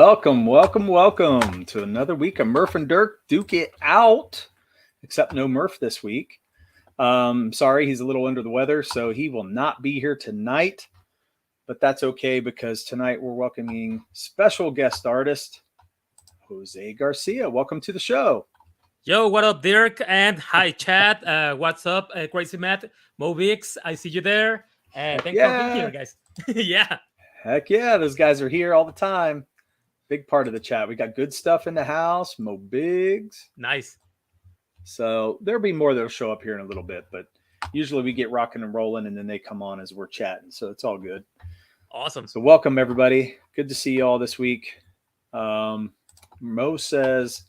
Welcome to another week of Murph and Dirk Duke It Out. Except no Murph this week. Sorry, he's a little under the weather, so he will not be here tonight. But that's okay because tonight we're welcoming special guest artist, Jose Garcia. Welcome to the show. Yo, what up, Dirk? And hi, chat. What's up, Crazy Matt, Vhox? I see you there. Thanks for being here, guys. Yeah. Heck yeah, those guys are here all the time. Big part of the chat. We got good stuff in the house, Mo Biggs. Nice. So there'll be more that'll show up here in a little bit, but usually we get rocking and rolling and then they come on as we're chatting. So it's all good. Awesome. So welcome everybody. Good to see you all this week. Mo says,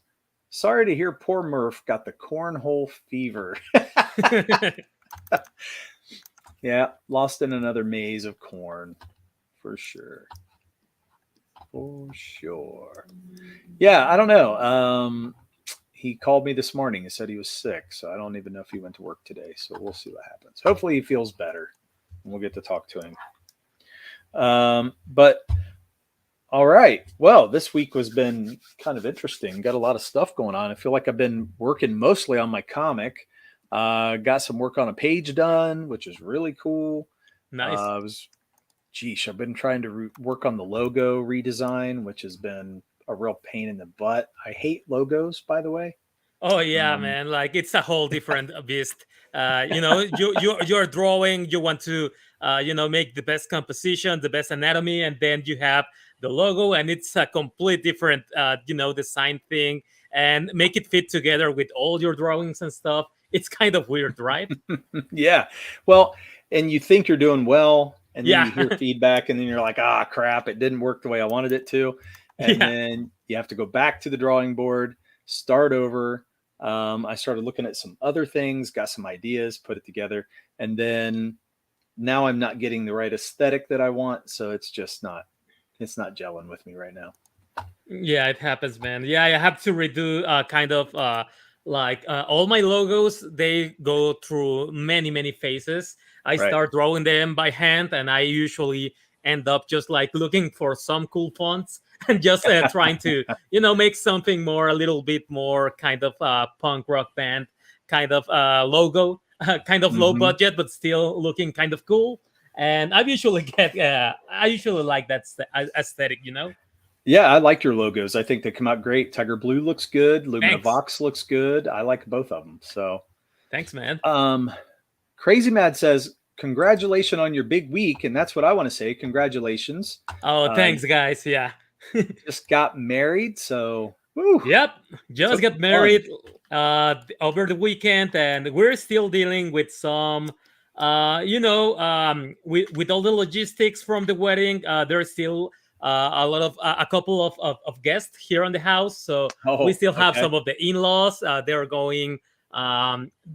sorry to hear poor Murph got the cornhole fever. Yeah, lost in another maze of corn for sure. For sure. Yeah, I don't know. He called me this morning and said he was sick, so I don't even know if he went to work today. So we'll see what happens. Hopefully he feels better and we'll get to talk to him. But all right. Well, this week has been kind of interesting. Got a lot of stuff going on. I feel like I've been working mostly on my comic. Got some work on a page done, which is really cool. Nice. I've been trying to work on the logo redesign, which has been a real pain in the butt. I hate logos, by the way. Oh yeah, man! Like it's a whole different beast. You're drawing. You want to, make the best composition, the best anatomy, and then you have the logo, and it's a complete different, design thing, and make it fit together with all your drawings and stuff. It's kind of weird, right? Yeah. Well, and you think you're doing well. And then you hear Yeah. feedback and then you're like, crap, it didn't work the way I wanted it to. And then you have to go back to the drawing board, start over. I started looking at some other things, got some ideas, put it together. And then now I'm not getting the right aesthetic that I want. So it's not gelling with me right now. Yeah, it happens, man. Yeah, I have to redo all my logos. They go through many phases. I start drawing them by hand, and I usually end up just like looking for some cool fonts and just trying to, make something a little bit more kind of punk rock band kind of logo, kind of low budget, but still looking kind of cool. And I usually like that aesthetic, Yeah, I like your logos. I think they come out great. Tiger Blue looks good. Lumina Vhox looks good. I like both of them. So thanks, man. Crazy Mad says, congratulations on your big week. And that's what I want to say. Congratulations. Oh, thanks, guys. Yeah. Just got married. So, woo. Yep. Just got married over the weekend. And we're still dealing with some, with all the logistics from the wedding. There's still a couple of guests here on the house. So we still have some of the in-laws. They're going...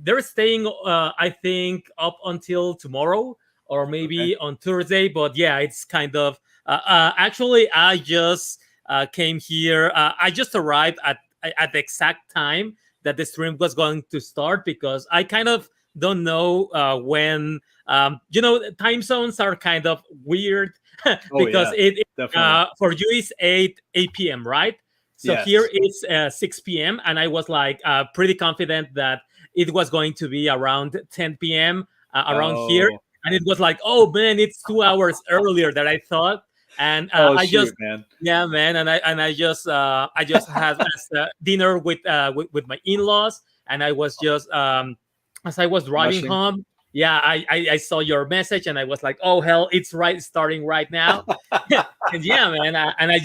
they're staying I think up until tomorrow or maybe on Thursday, but yeah, it's kind of actually I just came here. I just arrived at the exact time that the stream was going to start because I kind of don't know when time zones are kind of weird because for you it's 8 p.m. right? So here it's 6 p.m. and I was like pretty confident that it was going to be around 10 p.m. Around here. And it was like, oh man, it's 2 hours earlier than I thought. And yeah, man. And I just had dinner with my in-laws, and I was just as I was driving home. Yeah, I saw your message and I was like, oh hell, it's starting right now. And yeah, man, I'm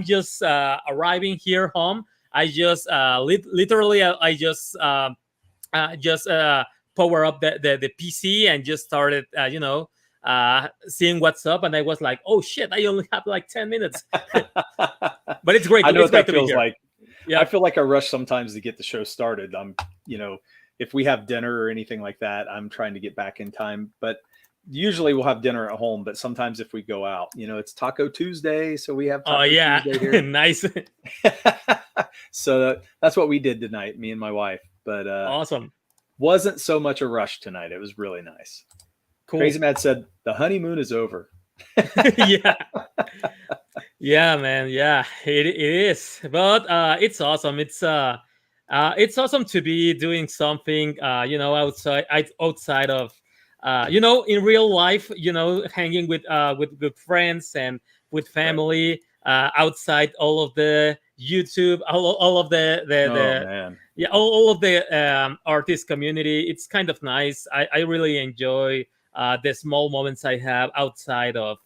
just arriving here home. I just literally I just power up the PC and just started seeing what's up, and I was like, oh shit, I only have like 10 minutes. But it's great. I know what that feels like. Yeah. I feel like I rush sometimes to get the show started. I'm if we have dinner or anything like that, I'm trying to get back in time. But usually we'll have dinner at home. But sometimes if we go out, it's Taco Tuesday, so we have Taco Tuesday here. Nice. So that's what we did tonight, me and my wife. But awesome. Wasn't so much a rush tonight. It was really nice. Cool. Crazy Mad said the honeymoon is over. Yeah. Yeah, man. Yeah, it is. But it's awesome. It's awesome to be doing something outside of in real life, hanging with good friends and with Right. family, outside all of the YouTube, all of Oh the man. yeah, all of the artist community. It's kind of nice. I really enjoy the small moments I have outside of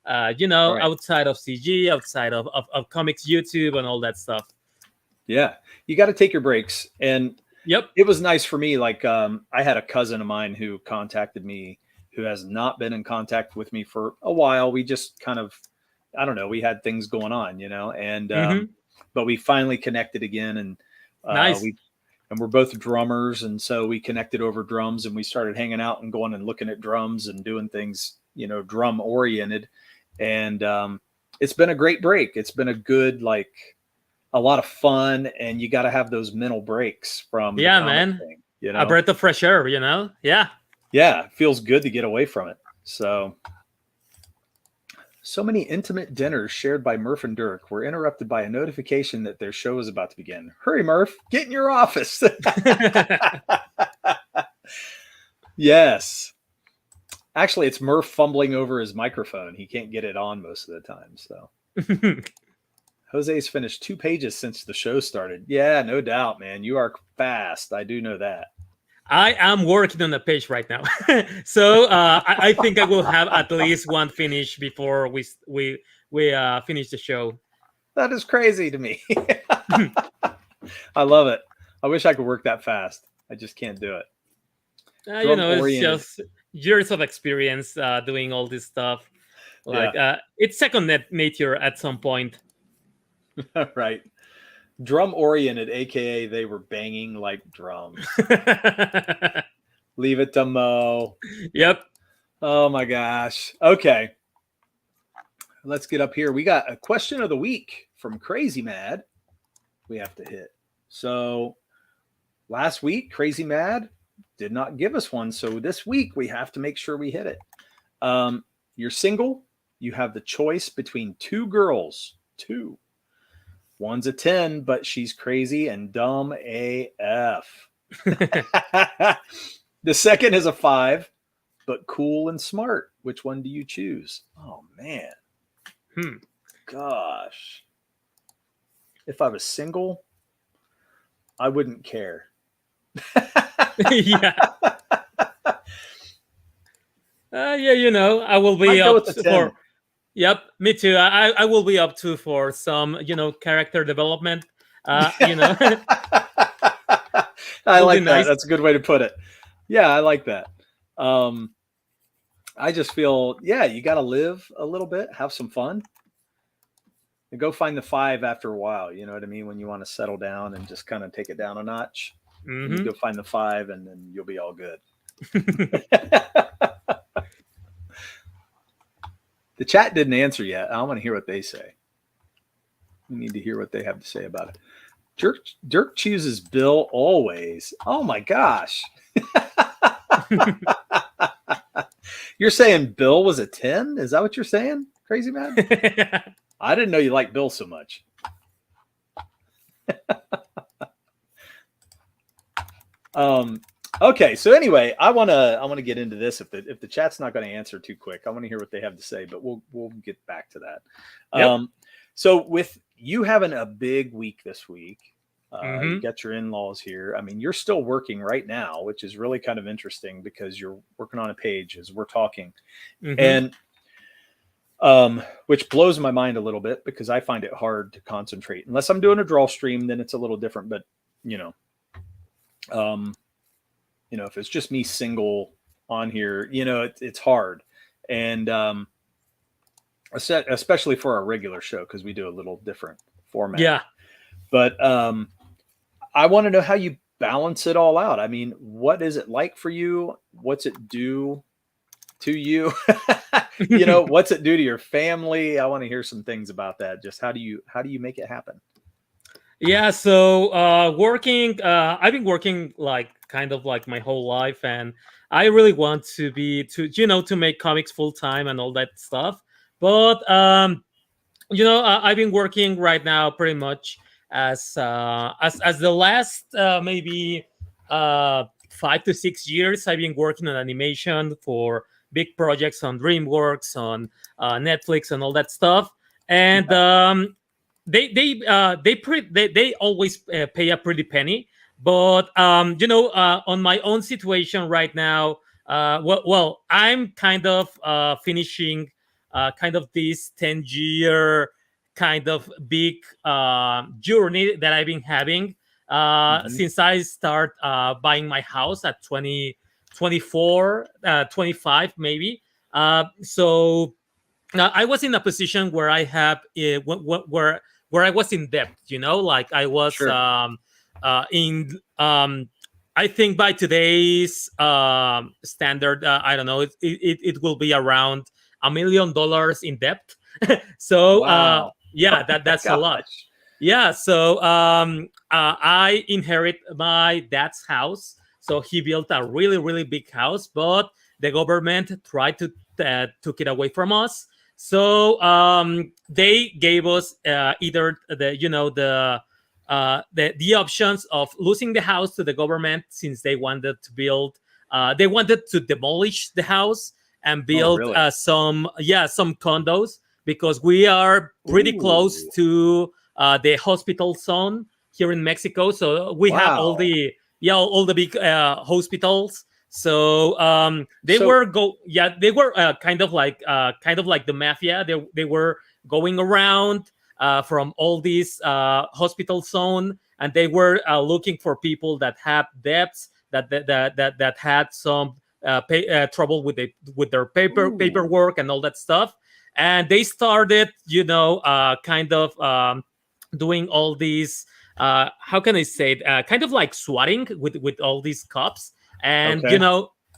Right. outside of CG, outside of comics, YouTube, and all that stuff. Yeah. You got to take your breaks. And Yep. it was nice for me. Like, I had a cousin of mine who contacted me who has not been in contact with me for a while. We just kind of, I don't know, we had things going on, and, Hmm. but we finally connected again. And, Nice. we, and we're both drummers. And so we connected over drums and we started hanging out and going and looking at drums and doing things, drum oriented. And, it's been a great break. It's been a good, like, a lot of fun, and you got to have those mental breaks from the Yeah, comic man. thing, A breath of fresh air. Yeah. Yeah, it feels good to get away from it. So many intimate dinners shared by Murph and Dirk were interrupted by a notification that their show was about to begin. Hurry, Murph, get in your office. Yes. Actually, it's Murph fumbling over his microphone. He can't get it on most of the time. So Jose's finished 2 pages since the show started. Yeah, no doubt, man. You are fast. I do know that. I am working on a page right now, so I think I will have at least one finish before we finish the show. That is crazy to me. I love it. I wish I could work that fast. I just can't do it. Drum It's oriented. just years of experience doing all this stuff. Like Yeah. it's second nature at some point. Right. Drum oriented, aka they were banging like drums. Leave it to Mo. Yep. Oh my gosh. Okay. Let's get up here. We got a question of the week from Crazy Mad. We have to hit. So last week, Crazy Mad did not give us one. So this week we have to make sure we hit it. You're single. You have the choice between 2 girls. 2. One's a 10, but she's crazy and dumb AF. The second is a 5, but cool and smart. Which one do you choose? Oh, man. Gosh. If I was single, I wouldn't care. Yeah. Yeah, I will be up for. Yep, me too. I will be up to for some, character development. I like that. Nice. That's a good way to put it. Yeah, I like that. I just feel, you got to live a little bit, have some fun, and go find the 5 after a while. You know what I mean? When you want to settle down and just kind of take it down a notch, you go find the 5, and then you'll be all good. The chat didn't answer yet. I want to hear what they say. We need to hear what they have to say about it. Dirk chooses Bill always. Oh my gosh. You're saying Bill was a 10? Is that what you're saying? Crazy man? I didn't know you liked Bill so much. Okay, so anyway, I want to get into this. If the chat's not going to answer too quick, I want to hear what they have to say, but we'll get back to that. Yep. So with you having a big week this week, you got your in-laws here. I mean, you're still working right now, which is really kind of interesting because you're working on a page as we're talking, and which blows my mind a little bit because I find it hard to concentrate unless I'm doing a draw stream. Then it's a little different, but if it's just me single on here, it's hard. And especially for our regular show, because we do a little different format. Yeah. But I want to know how you balance it all out. I mean, what is it like for you? What's it do to you? What's it do to your family? I want to hear some things about that. Just how do you make it happen? Yeah, so I've been working like kind of like my whole life, and I really want to make comics full time and all that stuff. But I've been working right now pretty much as the last maybe 5 to 6 years. I've been working on animation for big projects on DreamWorks, on Netflix, and all that stuff. And they always pay a pretty penny. But on my own situation right now, I'm kind of finishing kind of this 10-year kind of big journey that I've been having since I start buying my house at 24, 25 maybe. So I was in a position where I have where I was in debt. Like I was Sure. in I think by today's standard, I don't know, it will be around $1 million in debt. So Wow. yeah, Oh my that's a lot. gosh. Yeah, so I inherit my dad's house. So he built a really, really big house, but the government tried to took it away from us. So they gave us either the options of losing the house to the government, since they wanted to build, they wanted to demolish the house and Oh, build really? some condos, because we are pretty close Ooh. to the hospital zone here in Mexico. So we have Wow. all the big hospitals. So So they were kind of like the mafia. They were going around from all these hospital zone, and they were looking for people that had debts, that had some trouble with their ooh. paperwork and all that stuff. And they started, kind of doing all these. How can I say it? Kind of like swatting with all these cops, and Okay.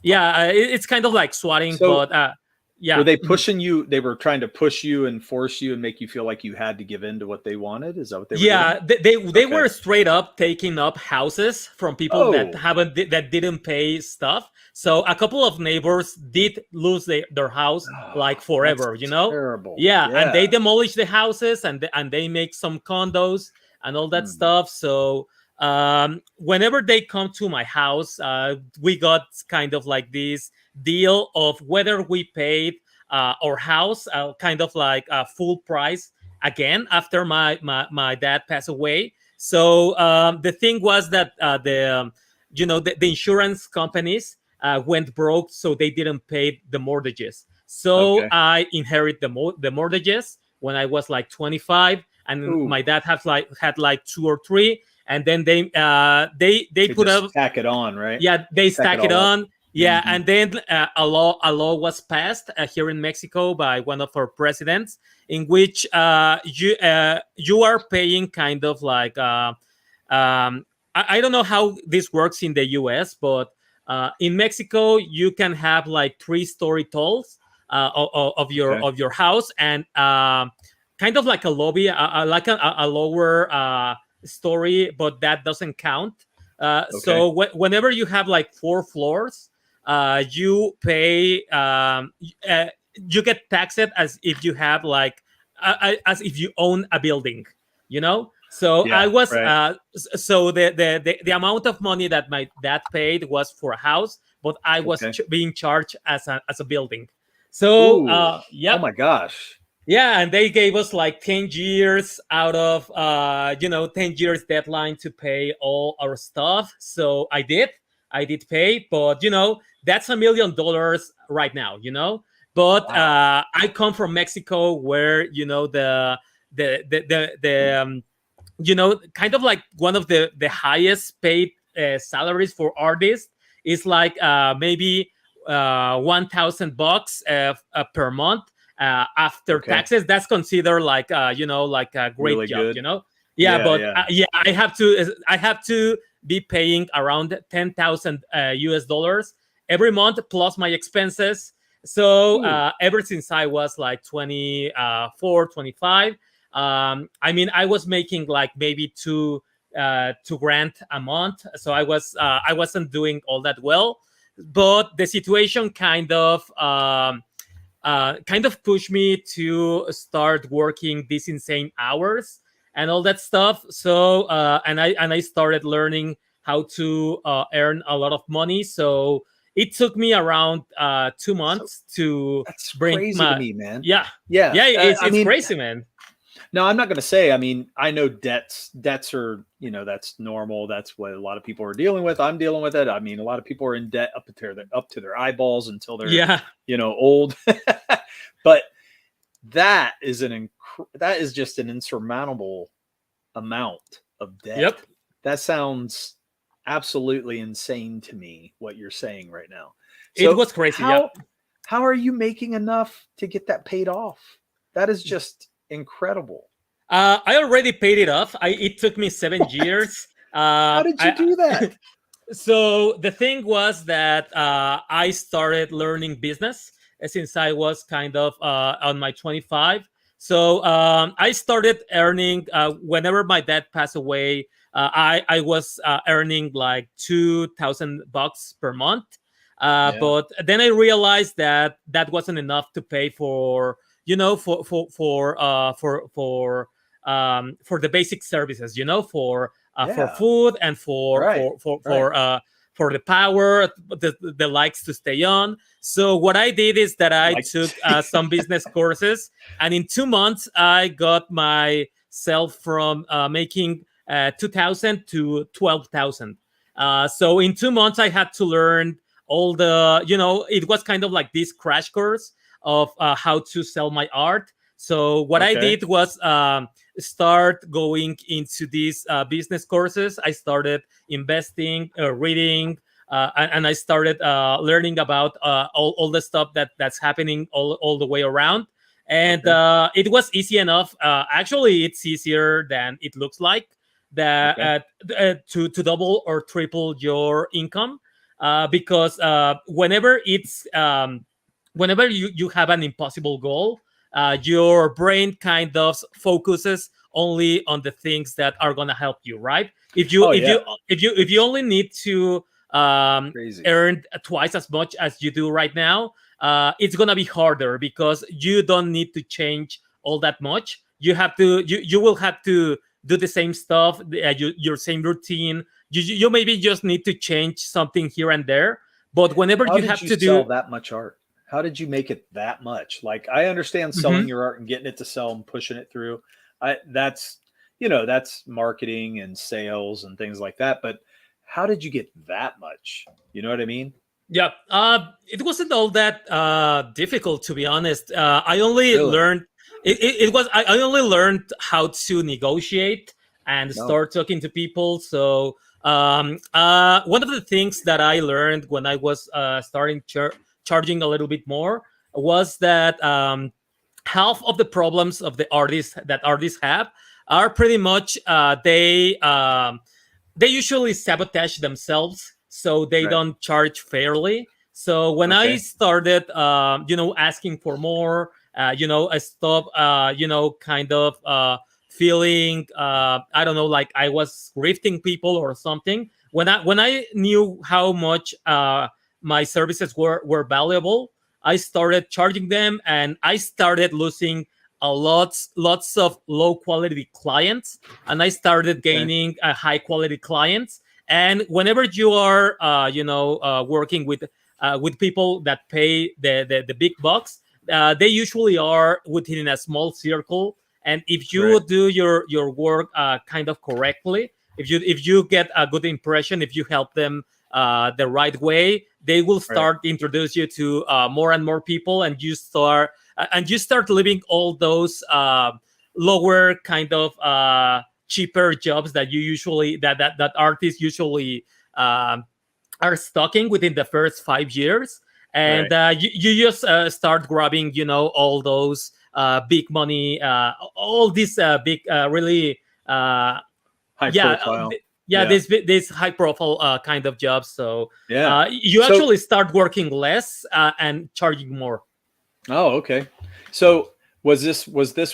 yeah, it's kind of like swatting, So but were yeah. they pushing you? They were trying to push you and force you and make you feel like you had to give in to what they wanted? Is that what they were doing? Yeah, they Okay. were straight up taking up houses from people that Oh, haven't that didn't pay stuff. So a couple of neighbors did lose their house like that's forever. terrible. Yeah, and they Yeah. demolish the houses, and they make some condos and all that Hmm. stuff. So whenever they come to my house, we got kind of like this deal of whether we paid our house kind of like full price again after my dad passed away. So the thing was that the insurance companies went broke, so they didn't pay the mortgages. So Okay. I inherit the mortgages when I was like 25, and Ooh. my dad had like two or three, and then they They put just up. tack it on, right? Yeah, they Tack it stack it all up. on. Yeah, Hmm. and then a law was passed here in Mexico by one of our presidents, in which you are paying kind of like I don't know how this works in the U.S., but in Mexico you can have like 3-story talls of your Okay. of your house, and kind of like a lobby, like a lower story, but that doesn't count. Okay. So whenever you have like 4 floors, you pay, you get taxed as if you have like, as if you own a building, So I Yeah. was, Right. so the amount of money that my dad paid was for a house, but I was Okay. being charged as a building. So, Ooh. Oh yep. my gosh. Yeah, and they gave us like 10 years out of 10 years deadline to pay all our stuff. So I did pay, but that's $1 million right now. But Wow. I come from Mexico, where the kind of like one of the highest paid salaries for artists is like maybe $1,000 per month after Okay. taxes. That's considered like like a great Really job. good. Yeah, Yeah. but Yeah. yeah, I have to be paying around 10,000 US dollars every month plus my expenses. So Ooh. ever since I was like 24, 25, I mean, I was making like maybe two grand a month. So I wasn't doing all that well, but the situation kind of kind of pushed me to start working these insane hours and all that stuff. So and I started learning how to earn a lot of money. So it took me around 2 So months to that's bring crazy to my me, man. yeah Yeah. yeah. It's I mean, crazy, man. no, I'm not going to say. I mean, I know debts are, that's normal. That's what a lot of people are dealing with. I'm dealing with it. I mean, a lot of people are in debt up to their eyeballs until they're, Yeah. old. But that is that is just an insurmountable amount of debt. Yep. That sounds absolutely insane to me, what you're saying right now. It So was crazy. Yeah. how are you making enough to get that paid off? That is just incredible. I already paid it off. It took me 7 years. How did you I do that? So the thing was that I started learning business since I was kind of on my 25. So I started earning whenever my dad passed away. I was earning like $2,000 per month. Yeah. But then I realized that that wasn't enough to pay for for the basic services, for Yeah. food and Right. Right. for the power, the likes to stay on. So what I did is that I Like, took some business courses, and in 2 months I got myself from making 2,000 to 12,000. So in 2 months I had to learn all the, it was kind of like this crash course of how to sell my art. So what I okay. did was start going into these business courses. I started investing, reading, and I started learning about all the stuff that's happening all the way around. And Okay. it was easy enough. Actually, it's easier than it looks like that Okay. to double or triple your income, because whenever you have an impossible goal, your brain kind of focuses only on the things that are gonna help you, right? If you Oh if yeah. you if you only need to Crazy. earn twice as much as you do right now, it's gonna be harder because you don't need to change all that much. You will have to do the same stuff, your same routine. You maybe just need to change something here and there. But whenever How you did have you to do, sell that much art? How did you make it that much? Like, I understand selling Mhm. your art and getting it to sell and pushing it through. That's, that's marketing and sales and things like that. But how did you get that much? You know what I mean? Yeah, it wasn't all that difficult, to be honest. I only Really? learned it was I only learned how to negotiate and No. start talking to people. So one of the things that I learned when I was starting charging a little bit more was that half of the problems of the artists have are pretty much they usually sabotage themselves, so they Right. don't charge fairly. So when I Okay. started asking for more, I stopped kind of feeling I don't know, like I was grifting people or something. When I knew how much my services were valuable, I started charging them, and I started losing a lots of low quality clients, and I started Okay. gaining high quality clients. And whenever you are, working with people that pay the big bucks, they usually are within a small circle. And if you Right. do your work kind of correctly, if you get a good impression, if you help them the right way, they will Right. start introduce you to more and more people, and you start living all those lower kind of cheaper jobs that you usually that artists usually um, are stocking within the first 5 years. And Right. you just start grabbing all those big money, all these big really uh, High yeah profile. yeah, Yeah. this high profile kind of jobs. So Yeah. you So, actually start working less and charging more. oh, okay. So was this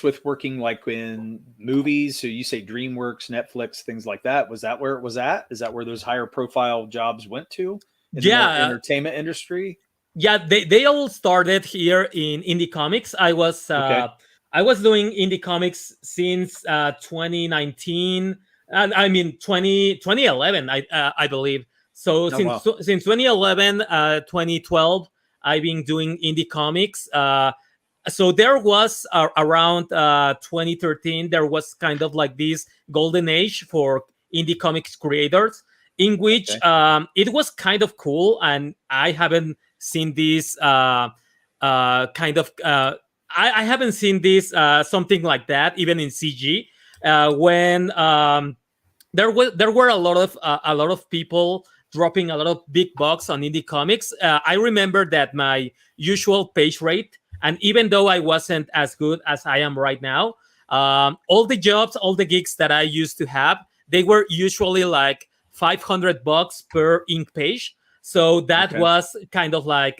with working like in movies? So you say DreamWorks, Netflix, things like that. Was that where it was at? Is that where those higher profile jobs went to in the Yeah, entertainment industry? Yeah, they all started here in indie comics. Okay. I was doing indie comics since 2019, and I mean 2011, I believe. So Oh wow. since 2011, 2012, I've been doing indie comics. So there was around 2013, there was kind of like this golden age for indie comics creators, in which Okay. it was kind of cool, and I haven't seen this kind of I haven't seen this something like that even in CG, when there were a lot of people dropping a lot of big bucks on indie comics. I remember that my usual page rate, and even though I wasn't as good as I am right now, all the jobs, all the gigs that I used to have, they were usually like $500 per ink page. So that Okay. was kind of like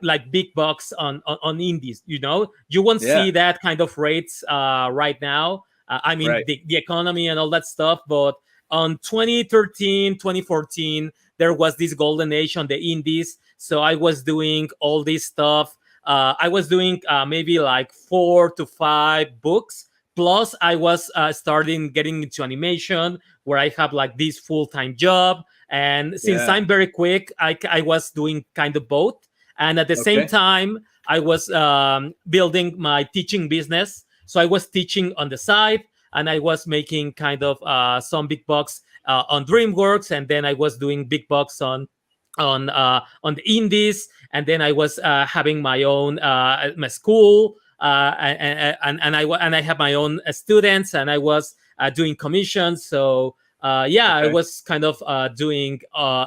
like big bucks on indies. You won't Yeah. see that kind of rates right now. I mean, Right. the economy and all that stuff. But on 2013, 2014, there was this golden age on the indies. So I was doing all this stuff. I was doing maybe like 4 to 5 books. Plus, I was starting getting into animation, where I have like this full-time job. And since Yeah. I'm very quick, I was doing kind of both. And at the same Okay. time, I was building my teaching business. So I was teaching on the side, and I was making kind of some big bucks on DreamWorks, and then I was doing big bucks on the indies, and then I was having my own my school, and I have my own students, and I was doing commissions. So yeah, I Okay. was kind of doing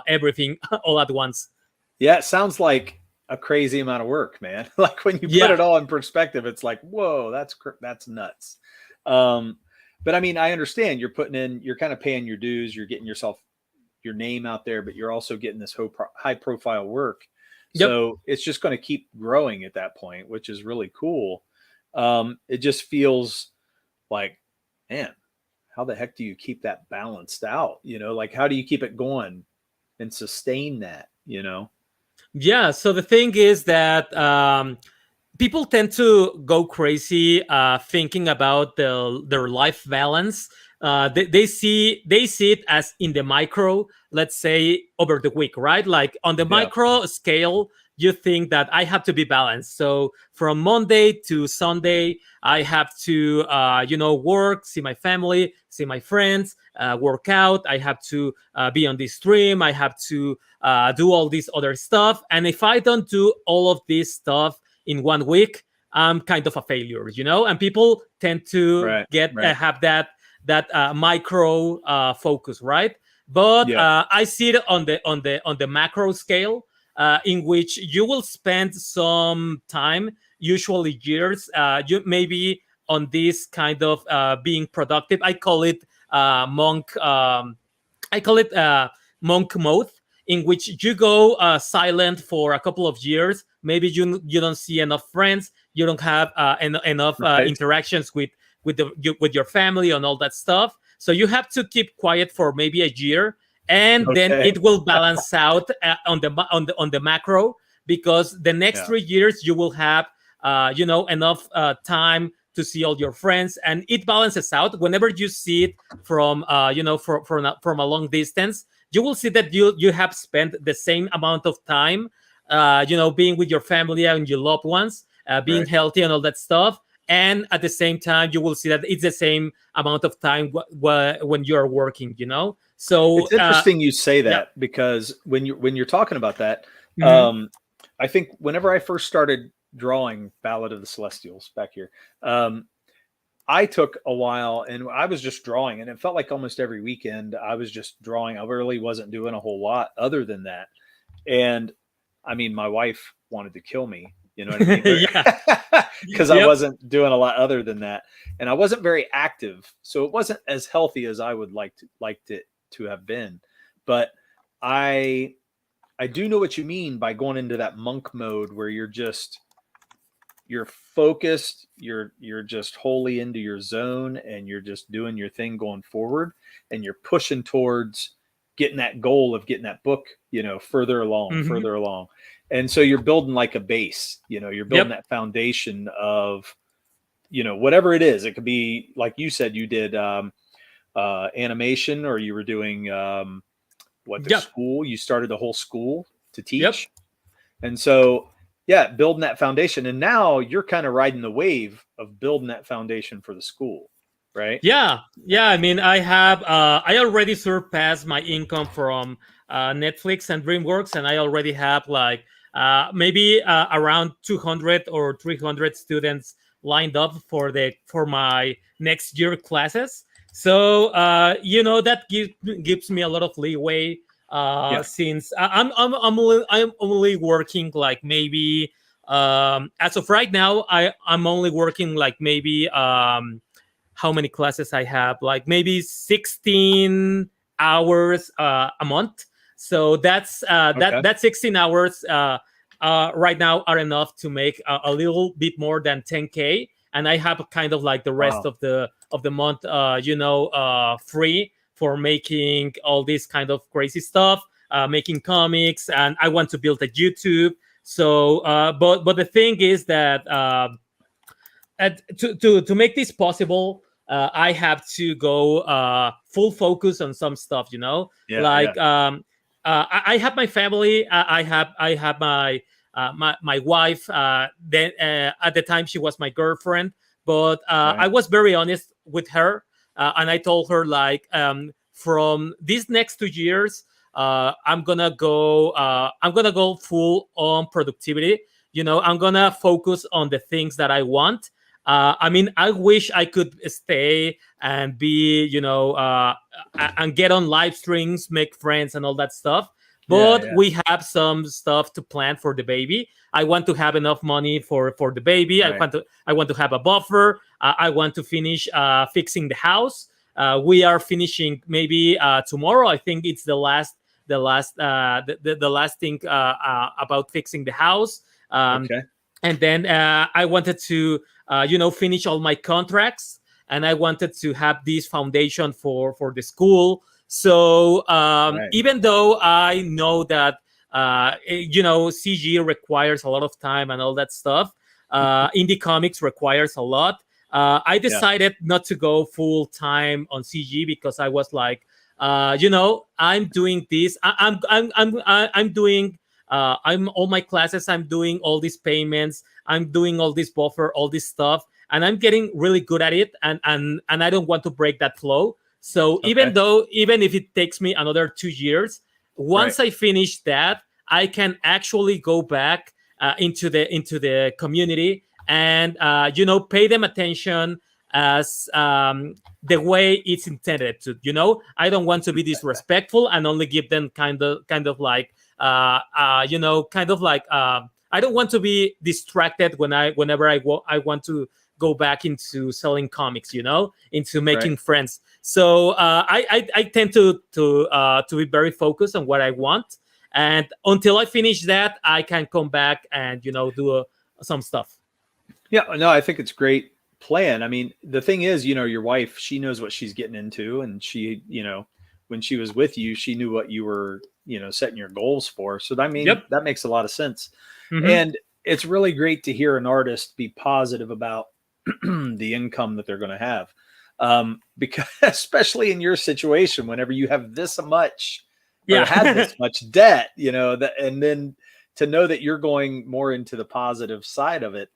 everything all at once. Yeah, it sounds like a crazy amount of work, man. Like when you put Yeah. it all in perspective, it's like, whoa, that's nuts. Um, but I mean, I understand you're putting in, you're kind of paying your dues, you're getting yourself your name out there, but you're also getting this high profile work. Yep. So it's just going to keep growing at that point, which is really cool. It just feels like, man, how the heck do you keep that balanced out? Like how do you keep it going and sustain that? Yeah. So the thing is that people tend to go crazy thinking about their life balance. They see it as in the micro, let's say over the week, right? Like on the Yeah. micro scale, you think that I have to be balanced. So from Monday to Sunday, I have to work, see my family, see my friends, work out. I have to be on this stream. I have to do all this other stuff. And if I don't do all of this stuff in 1 week, I'm kind of a failure, and people tend to Right. get Right. have that micro focus, right? But Yeah. I see it on the macro scale, in which you will spend some time, usually years, you maybe on this kind of being productive. I call it monk. I call it monk mode, in which you go silent for a couple of years. Maybe you don't see enough friends, you don't have enough Right. interactions with your family and all that stuff. So you have to keep quiet for maybe a year, and then Okay. it will balance out on the macro, because the next Yeah. 3 years you will have enough time to see all your friends, and it balances out. Whenever you see it from from a long distance, you will see that you have spent the same amount of time being with your family and your loved ones, being Right. healthy and all that stuff. And at the same time, you will see that it's the same amount of time when you're working. So It's interesting you say yeah. that because when you're talking about that, Hmm. um, I think whenever I first started drawing Ballad of the Celestials back here, I took a while and I was just drawing, and it felt like almost every weekend I was just drawing. I really wasn't doing a whole lot other than that. And I mean, my wife wanted to kill me, you know what I mean? Yeah. Because I Yep. wasn't doing a lot other than that, and I wasn't very active, so it wasn't as healthy as I would like to have been. But I I do know what you mean by going into that monk mode where you're focused, you're just wholly into your zone, and you're just doing your thing going forward, and you're pushing towards getting that goal of getting that book further along, Hmm. further along. And so you're building like a base, you're building Yep. that foundation of, whatever it is. It could be, like you said, you did animation, or you were doing the Yep. school. You started a whole school to Yep. teach. And so, yeah, building that foundation. And now you're kind of riding the wave of building that foundation for the school, right? Yeah, yeah. I mean, I already surpassed my income from Netflix and DreamWorks, and I already have like maybe around 200 or 300 students lined up for my next year classes. So that gives me a lot of leeway. Yeah. Since I'm only working like maybe as of right now, I'm only working like maybe how many classes I have, like maybe 16 hours a month. So Okay. that 16 hours right now are enough to make a little bit more than 10K, and I have kind of like the rest Wow. of the month, free for making all this kind of crazy stuff, making comics, and I want to build a YouTube. So, but the thing is that. To make this possible, I have to go full focus on some stuff. Yeah. Yeah. Like I have my family. I have my wife. Then at the time she was my girlfriend, but I Right. was very honest with her, and I told her like from these next 2 years. I'm gonna go. I'm gonna go full on productivity. I'm gonna focus on the things that I want. I mean, I wish I could stay and be, and get on live streams, make friends, and all that stuff. Yeah. But Yeah. we have some stuff to plan for the baby. I want to have enough money for the baby. Right. I want to have a buffer. I want to finish fixing the house. We are finishing maybe tomorrow. I think it's the last thing about fixing the house. Okay. And then I wanted to finish all my contracts, and I wanted to have this foundation for the school. So Right. even though I know that CG requires a lot of time and all that stuff, indie comics requires a lot. I Yeah. decided not to go full time on CG because I was like, I'm doing this. I'm doing. I'm all my classes. I'm doing all these payments. I'm doing all this buffer, all this stuff, and I'm getting really good at it. And I don't want to break that flow. So Okay. even if it takes me another 2 years, once I finish that, I can actually go back into the community and pay them attention as the way it's intended to. I don't want to be disrespectful and only give them kind of like kind of like I don't want to be distracted whenever I want to go back into selling comics, into making Right. friends. So I tend to be very focused on what I want, and until I finish that, I can come back and do some stuff. Yeah. No, I think it's a great plan. I mean, the thing is, your wife, she knows what she's getting into, and she, when she was with you, she knew what you were, setting your goals for. So I mean, Yep. that makes a lot of sense. Mm-hmm. And it's really great to hear an artist be positive about the income that they're going to have. Because especially in your situation, whenever you have this much or had Yeah. this much debt, and then to know that you're going more into the positive side of it,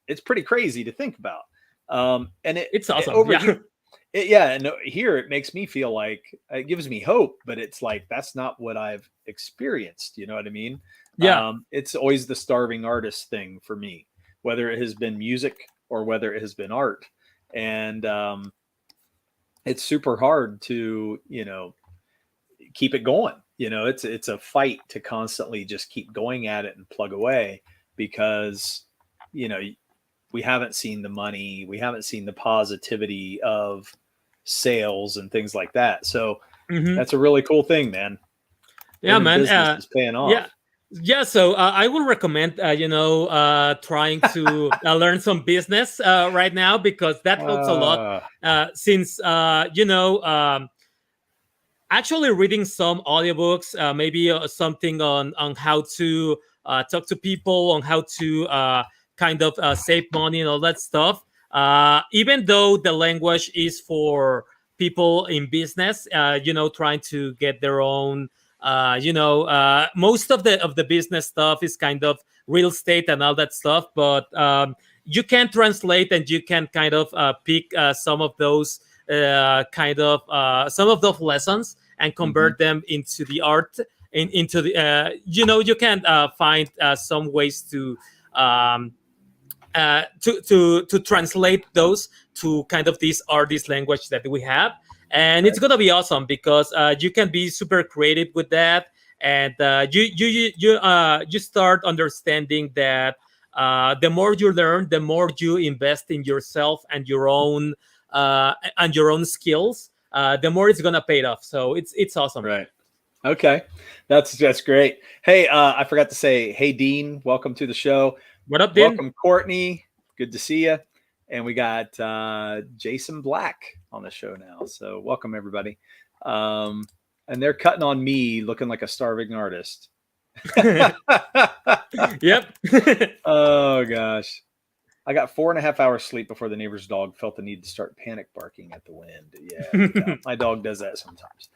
it's pretty crazy to think about. And It's awesome. over Yeah. here, yeah, and here it makes me feel like it gives me hope, but it's like that's not what I've experienced. You know what I mean? Yeah. It's always the starving artist thing for me, whether it has been music or whether it has been art, and it's super hard to keep it going. It's a fight to constantly just keep going at it and plug away because you know we haven't seen the money, we haven't seen the positivity of sales and things like that. So Mm-hmm. that's a really cool thing, man. Yeah, Learning man. business is paying Yeah. off. Yeah, so I would recommend, trying to learn some business right now because that helps a lot. Uh, Since actually reading some audiobooks, maybe something on how to talk to people, on how to kind of save money and all that stuff. Even though the language is for people in business, trying to get their own, most of the business stuff is kind of real estate and all that stuff. But you can translate, and you can kind of pick some of those some of those lessons and convert them into the art. Into the you can find some ways to translate those to kind of this artist language that we have, and it's gonna be awesome because you can be super creative with that, and you start understanding that the more you learn, the more you invest in yourself and your own skills, the more it's gonna pay off. So it's awesome. Right. Okay, that's great. Hey, I forgot to say, hey Dean, welcome to the show. What up, Dean? Welcome, Courtney. Good to see you. And we got Jason Black on the show now. So welcome, everybody. And they're cutting on me looking like a starving artist. Yep. Oh, gosh. I got 4.5 hours sleep before the neighbor's dog felt the need to start panic barking at the wind. Yeah, my dog does that sometimes.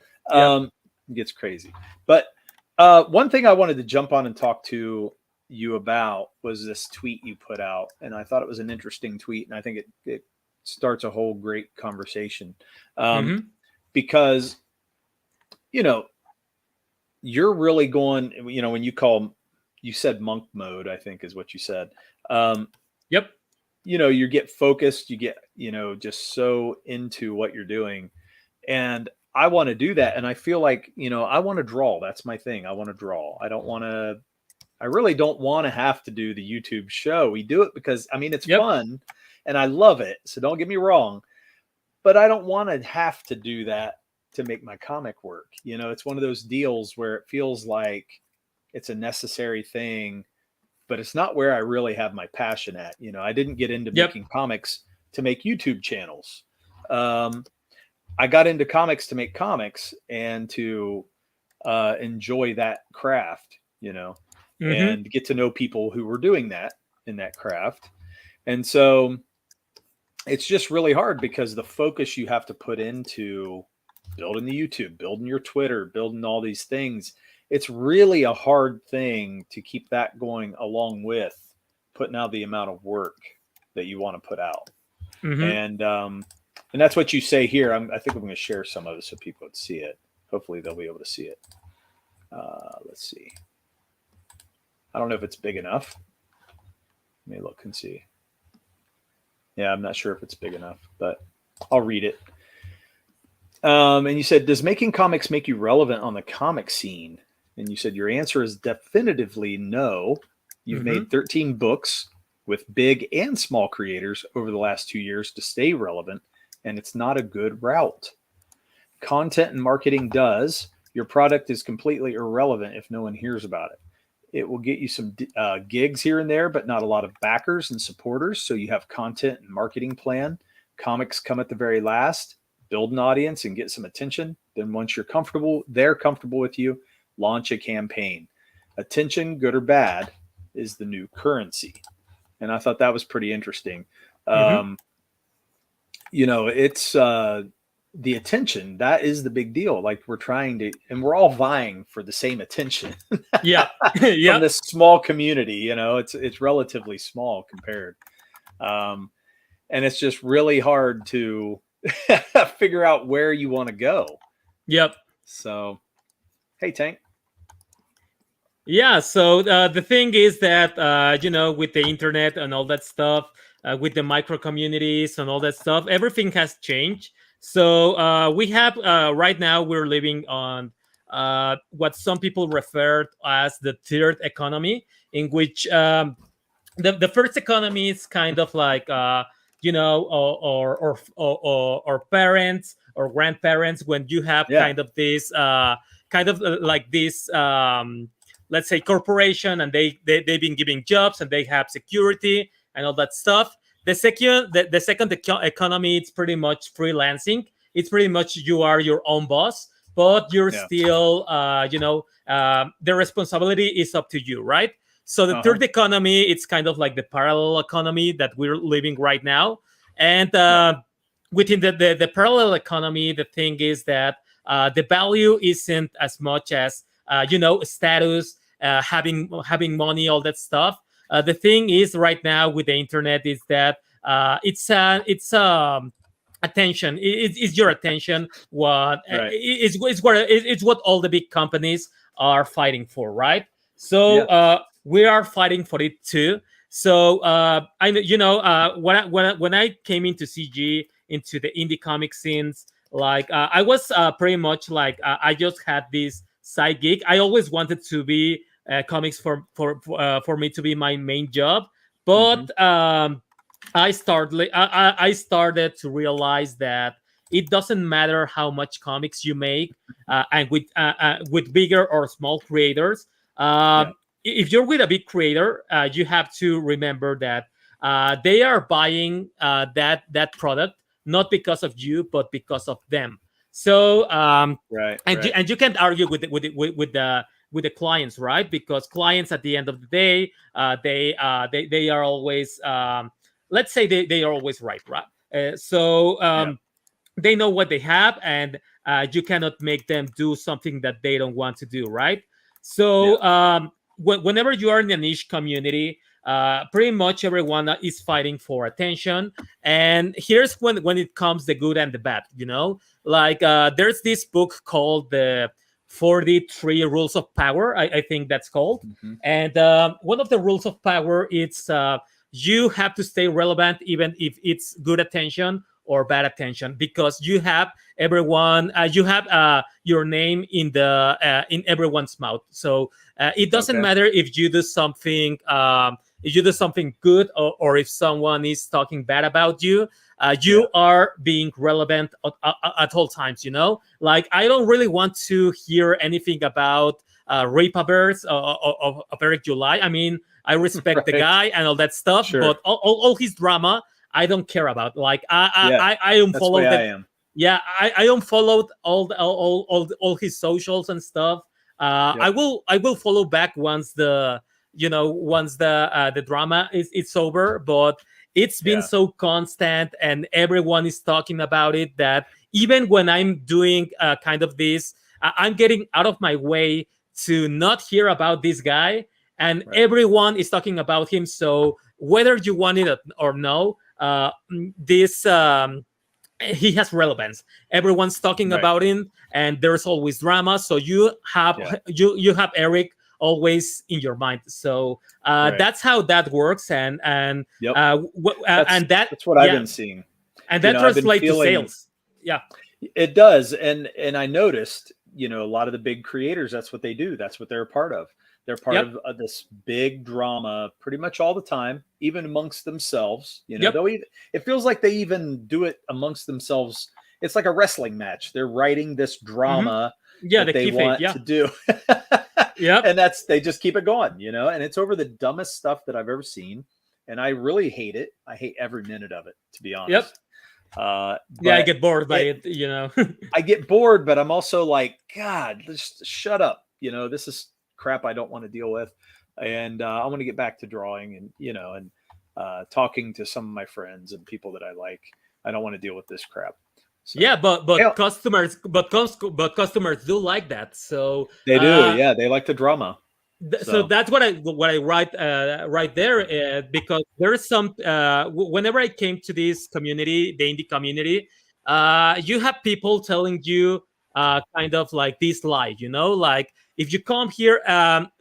It gets crazy. But one thing I wanted to jump on and talk to you about was this tweet you put out, and I thought it was an interesting tweet, and I think it starts a whole great conversation because you're really going, when you said monk mode, I think is what you said. Yep. You get focused, you get just so into what you're doing, and I want to do that, and I feel like I want to draw. That's my thing. I want to draw. I really don't want to have to do the YouTube show. We do it because, it's fun and I love it. So don't get me wrong, but I don't want to have to do that to make my comic work. It's one of those deals where it feels like it's a necessary thing, but it's not where I really have my passion at. I didn't get into making comics to make YouTube channels. I got into comics to make comics and to enjoy that craft, and get to know people who were doing that in that craft. And so it's just really hard because the focus you have to put into building the YouTube, building your Twitter, building all these things, it's really a hard thing to keep that going along with putting out the amount of work that you want to put out. And that's what you say here. I think I'm going to share some of it so people can see it. Hopefully they'll be able to see it. Let's see. I don't know if it's big enough. Let me look and see. Yeah, I'm not sure if it's big enough, but I'll read it. And you said, does making comics make you relevant on the comic scene? And you said your answer is definitively no. You've made 13 books with big and small creators over the last 2 years to stay relevant, and it's not a good route. Content and marketing does. Your product is completely irrelevant if no one hears about it. It will get you some gigs here and there, but not a lot of backers and supporters. So you have content and marketing plan. Comics come at the very last. Build an audience and get some attention. Then once you're comfortable, they're comfortable with you, launch a campaign. Attention, good or bad, is the new currency. And I thought that was pretty interesting. It's the attention, that is the big deal. Like we're trying to, and we're all vying for the same attention. From this small community, it's relatively small compared. And it's just really hard to figure out where you want to go. Yep. So, hey, Tank. Yeah. So the thing is that, with the internet and all that stuff, with the micro communities and all that stuff, everything has changed. So we have right now we're living on what some people refer as the third economy, in which the first economy is kind of like or parents or grandparents, when you have kind of this like this let's say corporation, and they've been giving jobs and they have security and all that stuff. The second economy, it's pretty much freelancing. It's pretty much you are your own boss, but you're still, the responsibility is up to you, right? So the third economy, it's kind of like the parallel economy that we're living right now. And within the parallel economy, the thing is that the value isn't as much as status, having money, all that stuff. The thing is right now with the internet is that it's attention. It's your attention. What it's what all the big companies are fighting for, right? So we are fighting for it too. So when I came into CG, into the indie comic scenes, like I was pretty much like I just had this side gig. I always wanted to be comics for me to be my main job, but I started to realize that it doesn't matter how much comics you make, and with bigger or small creators. If you're with a big creator, you have to remember that they are buying that product not because of you, but because of them. So and you can't argue with the clients, right? Because clients at the end of the day, they are always let's say they are always right? They know what they have, and you cannot make them do something that they don't want to do, right? So whenever you are in a niche community, pretty much everyone is fighting for attention. And here's when it comes the good and the bad, like there's this book called the 43 Rules of Power, I think that's called. And one of the rules of power, it's you have to stay relevant even if it's good attention or bad attention, because you have everyone, you have your name in everyone's mouth. So it doesn't matter if you do something good, or if someone is talking bad about you. You are being relevant at all times. Like I don't really want to hear anything about Rape-A-Verse of Eric July. I mean, I respect the guy and all that stuff, but all his drama, I don't care about. Like I unfollowed that. Yeah, I unfollowed all his socials and stuff. I will follow back once the drama is over. But it's been so constant, and everyone is talking about it, that even when I'm doing kind of this, I'm getting out of my way to not hear about this guy, and everyone is talking about him. So whether you want it or no, this he has relevance. Everyone's talking about him, and there's always drama. So you have you have Eric always in your mind. So that's how that works, and that's what I've been seeing, and that translates to sales. Yeah, it does. And I noticed, a lot of the big creators, that's what they do. That's what they're a part of. They're part of this big drama pretty much all the time, even amongst themselves. It feels like they even do it amongst themselves. It's like a wrestling match. They're writing this drama that they want to do. And they just keep it going, and it's over the dumbest stuff that I've ever seen. And I really hate it. I hate every minute of it, to be honest. I get bored by it. I get bored, but I'm also like, God, just shut up. This is crap I don't want to deal with, and I want to get back to drawing, and talking to some of my friends and people that I like. I don't want to deal with this crap. So, but customers do like that. So they do. They like the drama. So that's what I write right there, because there's some whenever I came to this community, the indie community, you have people telling you kind of like this lie, like if you come here,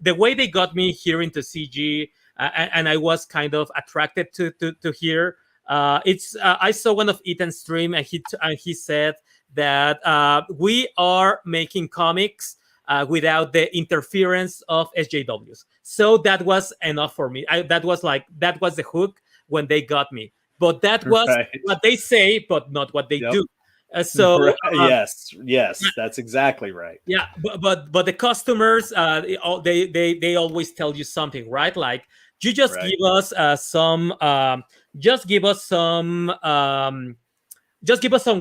the way they got me here into CG, and I was kind of attracted to here. It's I saw one of Ethan's stream, and he said that we are making comics without the interference of SJWs. So that was enough for me. That was the hook when they got me. But that was what they say, but not what they do. Yes, that's exactly right. Yeah, but the customers, they always tell you something, right? Like, you just give us some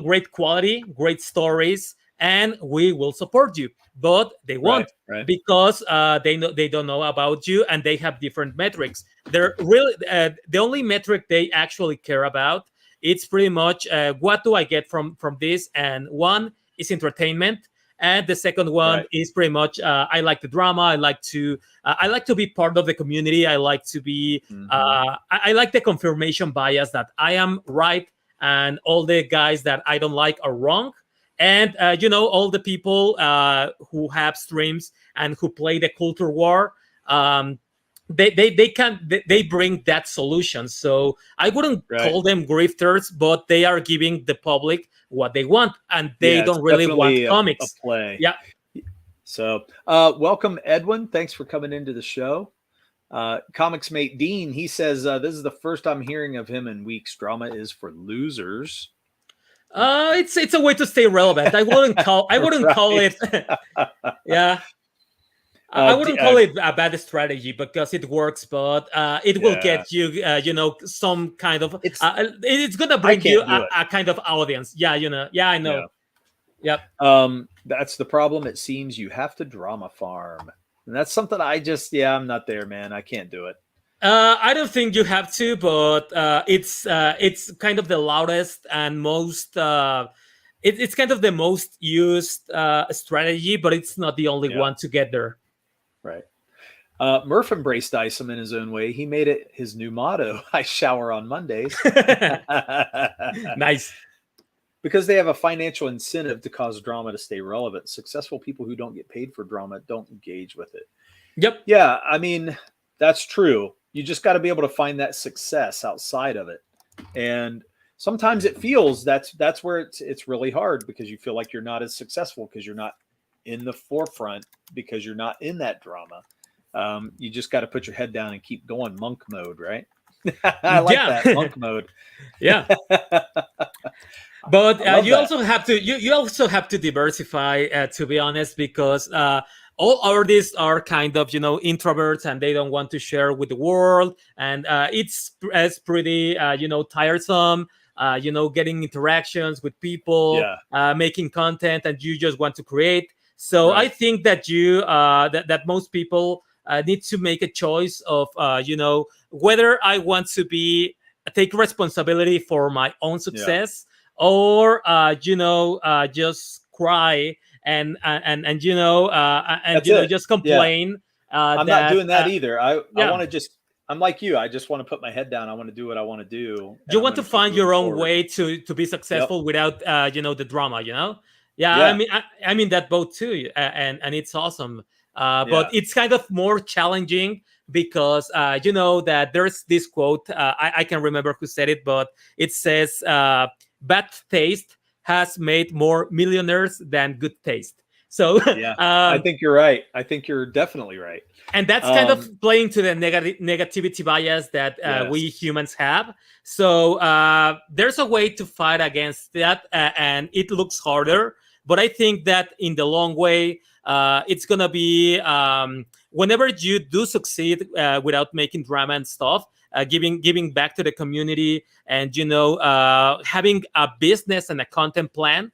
great quality, great stories, and we will support you. But they won't, because they don't know about you, and they have different metrics. They're really the only metric they actually care about. It's pretty much what do I get from this, and one is entertainment, and the second one is pretty much I like the drama. I like to be part of the community. I like to be I like the confirmation bias that I am right and all the guys that I don't like are wrong. And all the people who have streams and who play the culture war, they bring that solution. So I wouldn't call them grifters, but they are giving the public what they want, and they don't really want comics. A play. Yeah. So welcome, Edwin. Thanks for coming into the show. Comics mate Dean, he says this is the first I'm hearing of him in weeks. Drama is for losers. It's a way to stay relevant. I wouldn't call it. Yeah. I wouldn't call it a bad strategy, because it works, but it will get you, some kind of. It's gonna bring you a kind of audience. Yeah, Yeah, I know. Yeah. Yep. That's the problem. It seems you have to drama farm, and that's something I'm not there, man. I can't do it. I don't think you have to, but it's kind of the loudest and most. It's kind of the most used strategy, but it's not the only one to get there. Right. Murph embraced Isom in his own way. He made it his new motto. I shower on Mondays. Nice. Because they have a financial incentive to cause drama to stay relevant. Successful people who don't get paid for drama don't engage with it. Yep. Yeah, I mean, that's true. You just got to be able to find that success outside of it. And sometimes it feels that's where it's really hard, because you feel like you're not as successful because you're not in the forefront, because you're not in that drama. You just got to put your head down and keep going. Monk mode, right? I like that, monk mode. Yeah. But you also have to diversify, to be honest, because all artists are kind of introverts, and they don't want to share with the world, and it's pretty tiresome. Getting interactions with people, making content, and you just want to create. So I think that that most people need to make a choice of whether I want to take responsibility for my own success, or just cry and just complain. I'm not doing that either. I want to I'm like you. I just want to put my head down. I want to do what I want to do. You want to find your own way to be successful without the drama. Yeah. I mean that both too, and it's awesome. But it's kind of more challenging, because that there's this quote. I can't remember who said it, but it says, "Bad taste has made more millionaires than good taste." So I think you're right. I think you're definitely right. And that's kind of playing to the negativity bias that we humans have. So there's a way to fight against that, and it looks harder. But I think that in the long way, it's going to be whenever you do succeed without making drama and stuff, giving back to the community, and having a business and a content plan,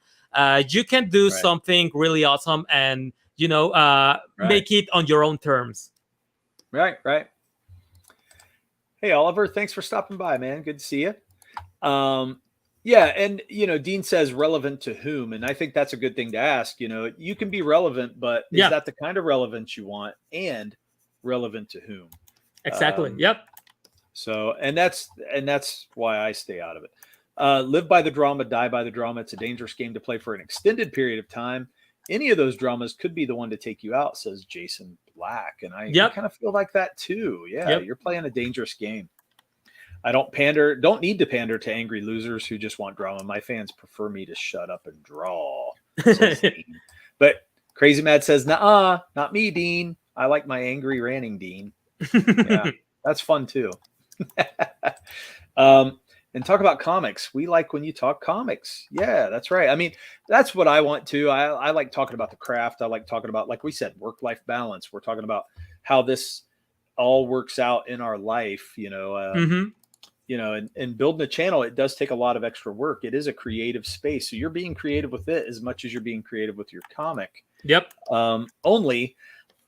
you can do something really awesome, and make it on your own terms. Right. Hey, Oliver, thanks for stopping by, man. Good to see you. And Dean says relevant to whom, and I think that's a good thing to ask. You can be relevant, but is that the kind of relevance you want, and relevant to whom? Exactly. Yep. So, and that's why I stay out of it. Live by the drama, die by the drama. It's a dangerous game to play for an extended period of time. Any of those dramas could be the one to take you out, says Jason Black. And I kind of feel like that too. Yeah, you're playing a dangerous game. I don't need to pander to angry losers who just want drama. My fans prefer me to shut up and draw. But Crazy Mad says, "Nuh-uh, not me, Dean. I like my angry ranting, Dean." Yeah, that's fun too. And talk about comics. We like when you talk comics. Yeah, that's right. I mean, that's what I want to. I like talking about the craft. I like talking about, like we said, work-life balance. We're talking about how this all works out in our life, and building a channel, it does take a lot of extra work. It is a creative space. So you're being creative with it as much as you're being creative with your comic. Yep. Only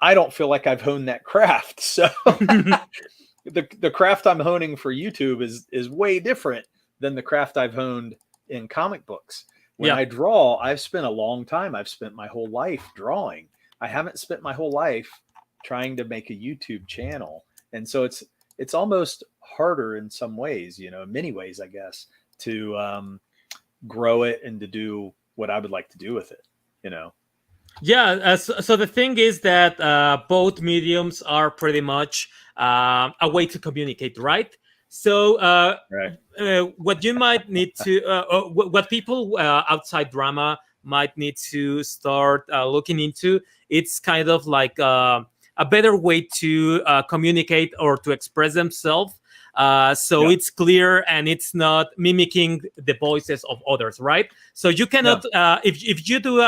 I don't feel like I've honed that craft. So the craft I'm honing for YouTube is way different than the craft I've honed in comic books. When I draw, I've spent a long time. I've spent my whole life drawing. I haven't spent my whole life trying to make a YouTube channel. And so it's almost harder in some ways, in many ways, I guess, to grow it and to do what I would like to do with it, Yeah. So the thing is that both mediums are pretty much a way to communicate, right? So what you might need to, what people outside drama might need to start looking into, it's kind of like a better way to communicate or to express themselves. It's clear and it's not mimicking the voices of others, right? So you cannot, if you do,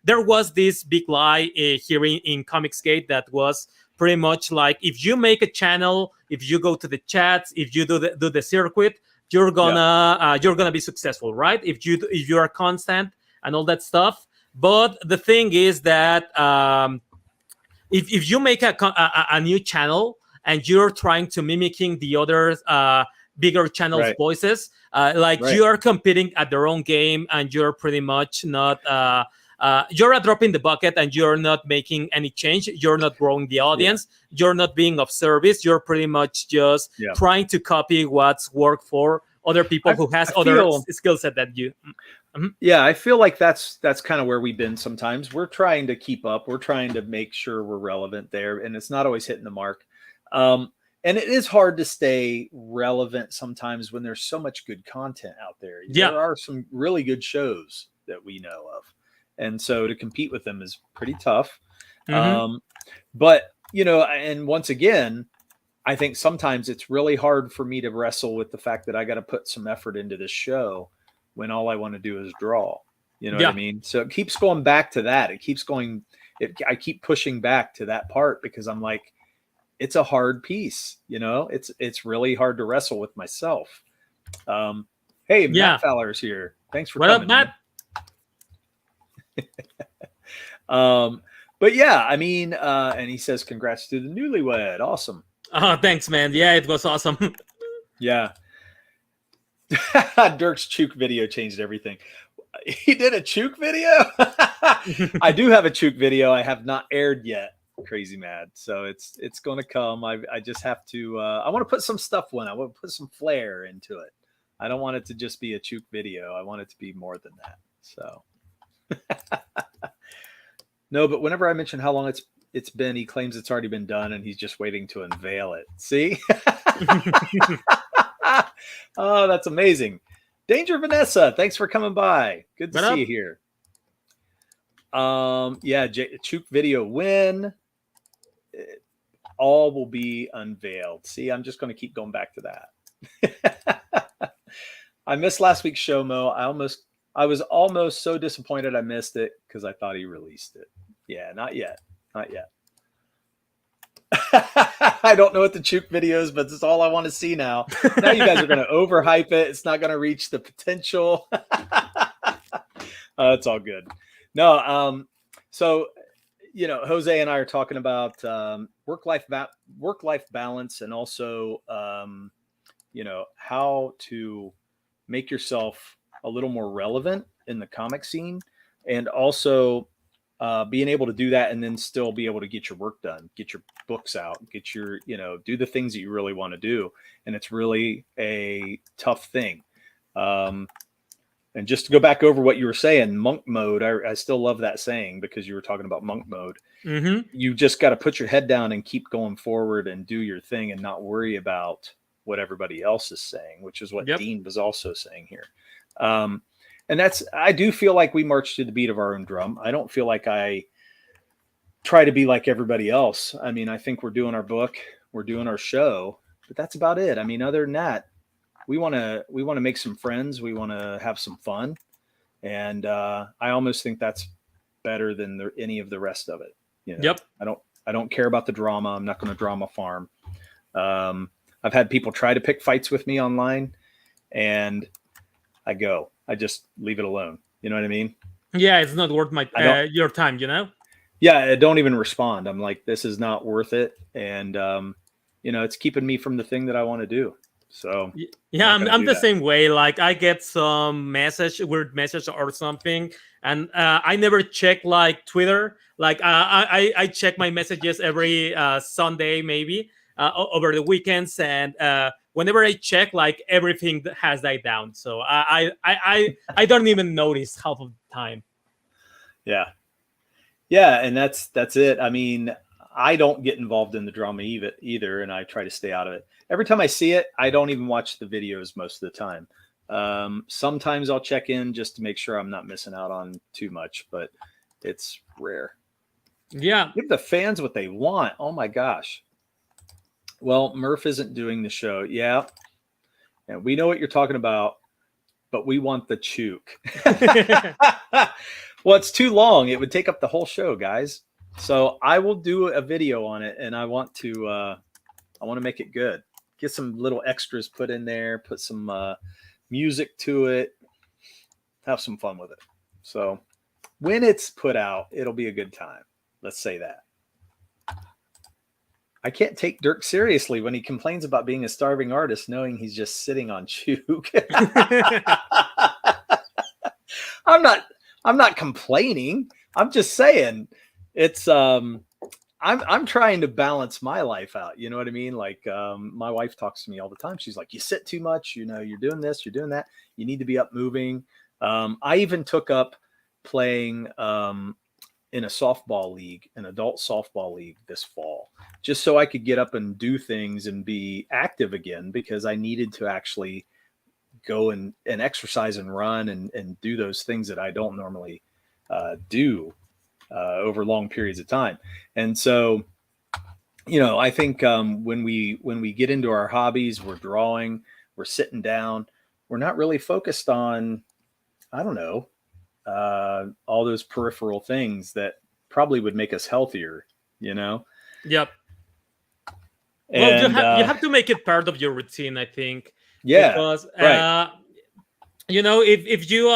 there was this big lie here in Comicsgate that was pretty much like, if you make a channel, if you go to the chats, if you do the circuit, you're gonna be successful, right? If you are constant and all that stuff. But the thing is that if you make a new channel and you're trying to mimicking the other bigger channels' voices, you are competing at their own game, and you're pretty much not. You're a drop in the bucket, and you're not making any change. You're not growing the audience. You're not being of service. You're pretty much just trying to copy what's worked for other people who has other skill set than you. Mm-hmm. Yeah, I feel like that's kind of where we've been sometimes. We're trying to keep up. We're trying to make sure we're relevant there, and it's not always hitting the mark. And it is hard to stay relevant sometimes when there's so much good content out there. There are some really good shows that we know of. And so to compete with them is pretty tough. Mm-hmm. But, and once again, I think sometimes it's really hard for me to wrestle with the fact that I got to put some effort into this show when all I want to do is draw. You know what I mean? So it keeps going back to that. It keeps going. I keep pushing back to that part because I'm like, it's a hard piece. It's really hard to wrestle with myself. Hey, Matt Fowler's here. Thanks for coming. What up, Matt? But yeah, I mean, and he says, congrats to the newlywed. Awesome. Oh, thanks, man. Yeah, it was awesome. Yeah. Dirk's Chook video changed everything. He did a Chook video? I do have a Chook video. I have not aired yet. Crazy mad. So it's going to come. I just have to, I want to put some stuff in. I want to put some flair into it. I don't want it to just be a Chook video. I want it to be more than that. So no, but whenever I mention how long it's been, he claims it's already been done and he's just waiting to unveil it. See? Oh, that's amazing. Danger Vanessa, thanks for coming by. Good to see you here. Chook video win. All will be unveiled. See, I'm just going to keep going back to that. I missed last week's show, Mo. I was almost so disappointed I missed it because I thought he released it. Yeah, not yet. Not yet. I don't know what the Chook video is, but it's all I want to see now. Now you guys are going to overhype it. It's not going to reach the potential. It's all good. No, so Jose and I are talking about work-life balance, and also how to make yourself a little more relevant in the comic scene, and also being able to do that and then still be able to get your work done, get your books out, get your, do the things that you really want to do. And it's really a tough thing. And just to go back over what you were saying, monk mode, I still love that saying because you were talking about monk mode. Mm-hmm. You just got to put your head down and keep going forward and do your thing and not worry about what everybody else is saying, which is what Dean was also saying here. And I do feel like we march to the beat of our own drum. I don't feel like I try to be like everybody else. I mean, I think we're doing our book, we're doing our show, but that's about it. I mean, other than that, we want to make some friends. We want to have some fun. And I almost think that's better than any of the rest of it. Yep. I don't care about the drama. I'm not going to drama farm. I I've had people try to pick fights with me online, and I just leave it alone. You know what I mean? Yeah, it's not worth my your time, you know? Yeah, I don't even respond. I'm like, this is not worth it. And, it's keeping me from the thing that I want to do. So yeah, I'm the same way. Like I get some weird message or something, and I never check like Twitter. Like I check my messages every Sunday maybe over the weekends, and whenever I check, like everything that has died down. So I don't even notice half of the time. Yeah, yeah, and that's it. I mean, I don't get involved in the drama either, and I try to stay out of it. Every time I see it, I don't even watch the videos most of the time. Sometimes I'll check in just to make sure I'm not missing out on too much, but it's rare. Yeah. Give the fans what they want. Oh my gosh. Well, Murph isn't doing the show. Yeah. And we know what you're talking about, but we want the chook. Well, it's too long. It would take up the whole show, guys. So I will do a video on it, and I want to make it good. Get some little extras put in there, put some music to it, have some fun with it. So when it's put out, it'll be a good time. Let's say that. I can't take Dirk seriously when he complains about being a starving artist, knowing he's just sitting on chook. I'm not complaining. I'm just saying it's I'm trying to balance my life out. You know what I mean? Like my wife talks to me all the time. She's like, you sit too much, you're doing this, you're doing that. You need to be up moving. I even took up playing in a softball league, an adult softball league this fall, just so I could get up and do things and be active again, because I needed to actually go and exercise and run and do those things that I don't normally do over long periods of time. And so, I think when we get into our hobbies, we're drawing, we're sitting down, we're not really focused on, I don't know, all those peripheral things that probably would make us healthier, Yep. And, well, you have to make it part of your routine, I think. Yeah. Because right. if you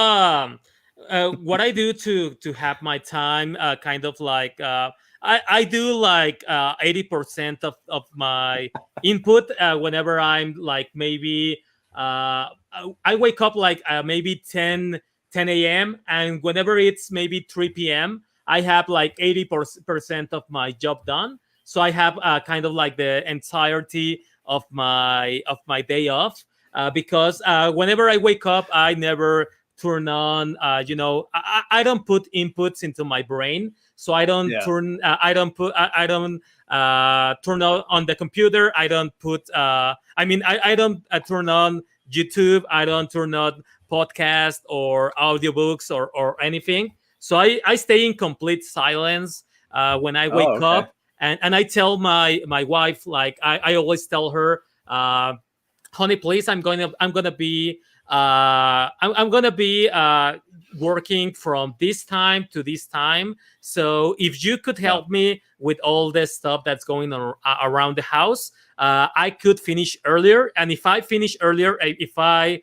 what I do to have my time kind of like I do like 80% of my input whenever I'm like maybe I wake up like maybe 10 a.m. and whenever it's maybe 3 p.m. I have like 80% of my job done. So I have kind of like the entirety of my day off because whenever I wake up, I never turn on. I don't put inputs into my brain, so I don't turn. I don't turn on the computer. I don't put. I don't turn on YouTube. I don't turn on podcast or audiobooks or anything. So I stay in complete silence when I wake up. And I tell my wife, like I always tell her, honey, please, I'm gonna be working from this time to this time. So if you could help me with all this stuff that's going on around the house, I could finish earlier. And if I finish earlier, if I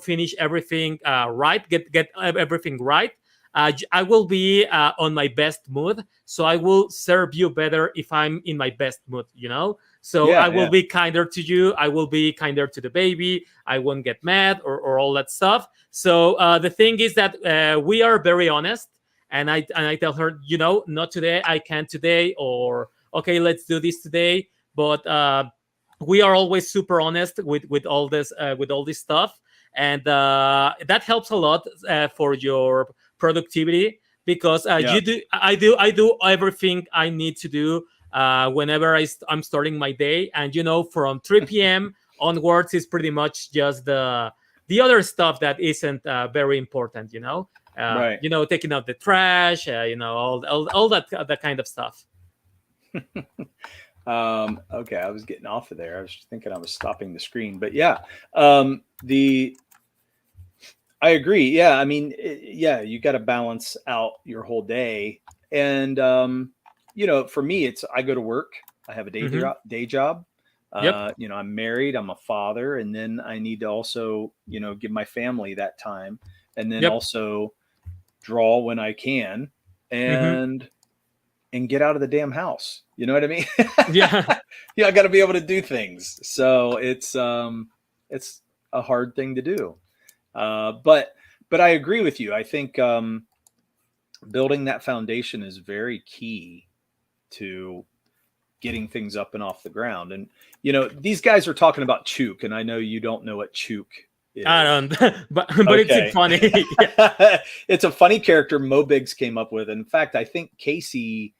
finish everything right, get everything right, I will be on my best mood. So I will serve you better if I'm in my best mood, So I will be kinder to you. I will be kinder to the baby. I won't get mad or all that stuff. So the thing is that we are very honest. And I tell her, not today. I can't today. Or, okay, let's do this today. But we are always super honest with all this stuff. And that helps a lot for your productivity, because I do everything I need to do whenever I'm starting my day. And from 3 p.m. onwards is pretty much just the other stuff that isn't very important, right. Taking out the trash, all that kind of stuff. Okay, I was getting off of there. I was thinking I was stopping the screen, but I agree. Yeah. I mean, you got to balance out your whole day. And, for me, I go to work. I have a day job. Yep. I'm married, I'm a father, and then I need to also, give my family that time, and then Yep. also draw when I can, Hmm. and get out of the damn house. You know what I mean? Yeah. I got to be able to do things. So it's a hard thing to do. But I agree with you. I think building that foundation is very key to getting things up and off the ground. And these guys are talking about Chook, and I know you don't know what Chook I is. don't, but it's Okay. funny. Yeah. It's a funny character Mo Biggs came up with. In fact, I think Casey,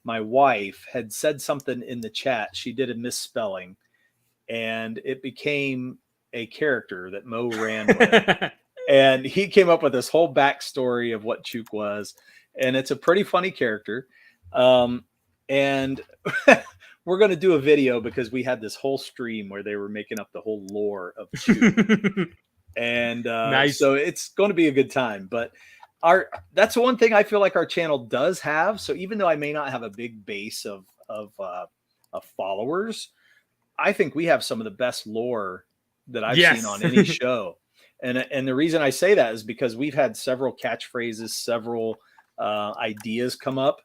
my wife, had said something in the chat. She did a misspelling, and it became a character that Mo ran with. And he came up with this whole backstory of what Chook was. And it's a pretty funny character. And we're going to do a video because we had this whole stream where they were making up the whole lore of Chook. And Nice. so it's going to be a good time. But that's one thing I feel like our channel does have. So even though I may not have a big base of followers, I think we have some of the best lore that I've Yes. seen on any show. And the reason I say that is because we've had several catchphrases, several ideas come up,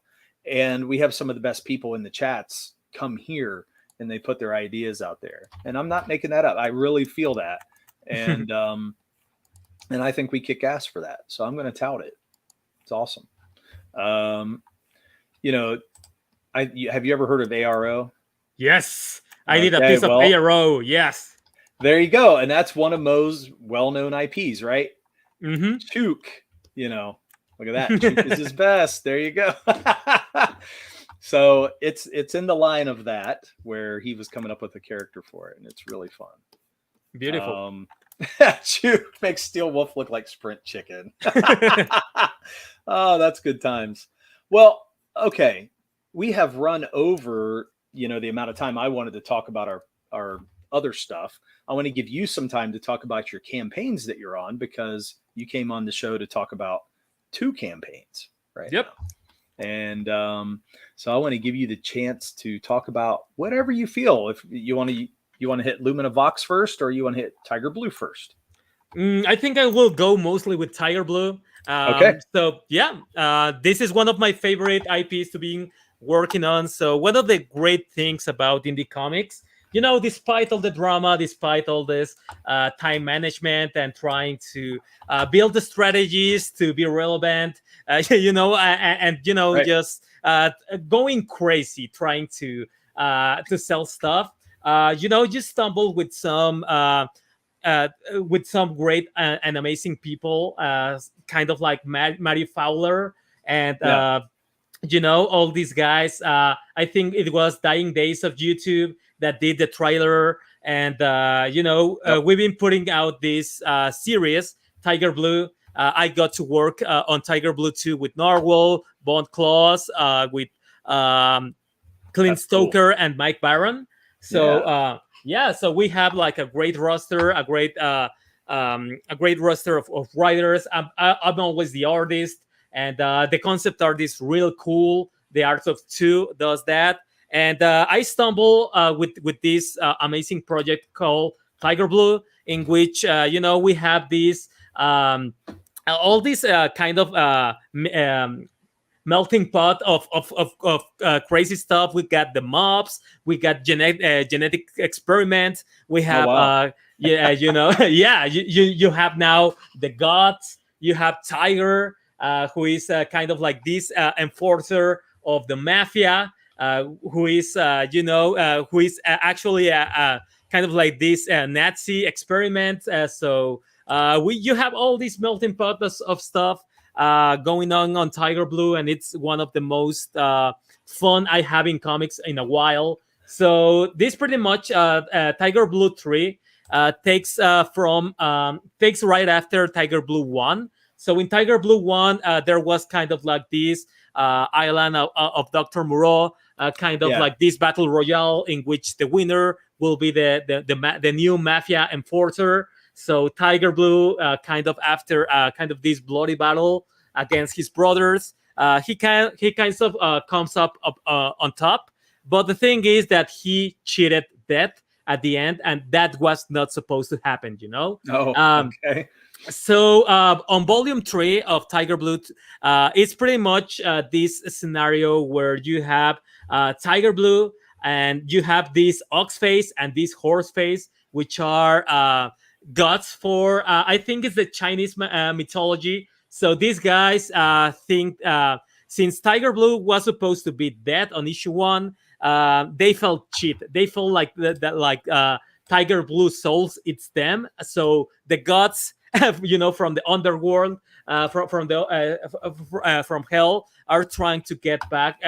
and we have some of the best people in the chats come here and they put their ideas out there. And I'm not making that up. I really feel that. And and I think we kick ass for that. So I'm going to tout it. It's awesome. Have you ever heard of ARO? Yes. I need a piece of ARO. Yes. There you go. And that's one of Mo's well-known IPs, right? Mm-hmm. Chook, look at that. Chook is his best. There you go. So it's in the line of that where he was coming up with a character for it, and it's really fun. Beautiful. Chook makes Steel Wolf look like Sprint Chicken. Oh, that's good times. Well, okay. We have run over, the amount of time I wanted to talk about our other stuff. I want to give you some time to talk about your campaigns that you're on, because you came on the show to talk about 2 campaigns, right? Yep. Now. And so I want to give you the chance to talk about whatever you feel. If you want to hit Lumina Vhox first, or you want to hit Tyger Blue first? I think I will go mostly with Tyger Blue. Okay. So yeah, this is one of my favorite IPs to be working on. So one of the great things about indie comics, despite all the drama, despite all this time management and trying to build the strategies to be relevant, right. Just going crazy trying to sell stuff. You stumble with some great and amazing people, kind of like Matty Fowler and all these guys. I think it was Dying Days of YouTube that did the trailer, and we've been putting out this series, Tyger Blue. I got to work on Tyger Blue 2 with Narwhal, Bond Claus, with Clint Stoker, and Mike Barron. So so we have like a great roster, a great roster of writers. I'm always the artist, and the concept art is real cool. The Art of Two does that, and I stumble with this amazing project called Tyger Blue, in which we have these all these kind of melting pot of crazy stuff. We got the mobs, we got genetic experiments, we have you have now the gods, you have Tyger, who is kind of like this enforcer of the mafia, who is actually kind of like this Nazi experiment. You have all these melting pots of stuff going on Tyger Blue, and it's one of the most fun I have in comics in a while. So this pretty much Tyger Blue 3 takes right after Tyger Blue 1. So in Tyger Blue 1, there was kind of like this island of Dr. Moreau, kind of like this battle royale in which the winner will be the new mafia enforcer. So Tyger Blue, kind of after kind of this bloody battle against his brothers, he kind of comes up on top. But the thing is that he cheated death at the end, and that was not supposed to happen. Oh, okay. So on volume 3 of Tiger Blue, it's pretty much this scenario where you have Tiger Blue and you have this ox face and this horse face, which are gods for, I think it's the Chinese mythology. So these guys think since Tiger Blue was supposed to be dead on issue 1, they felt cheat. They felt like that Tiger Blue souls, it's them. So the gods, from the underworld, from hell, are trying to get back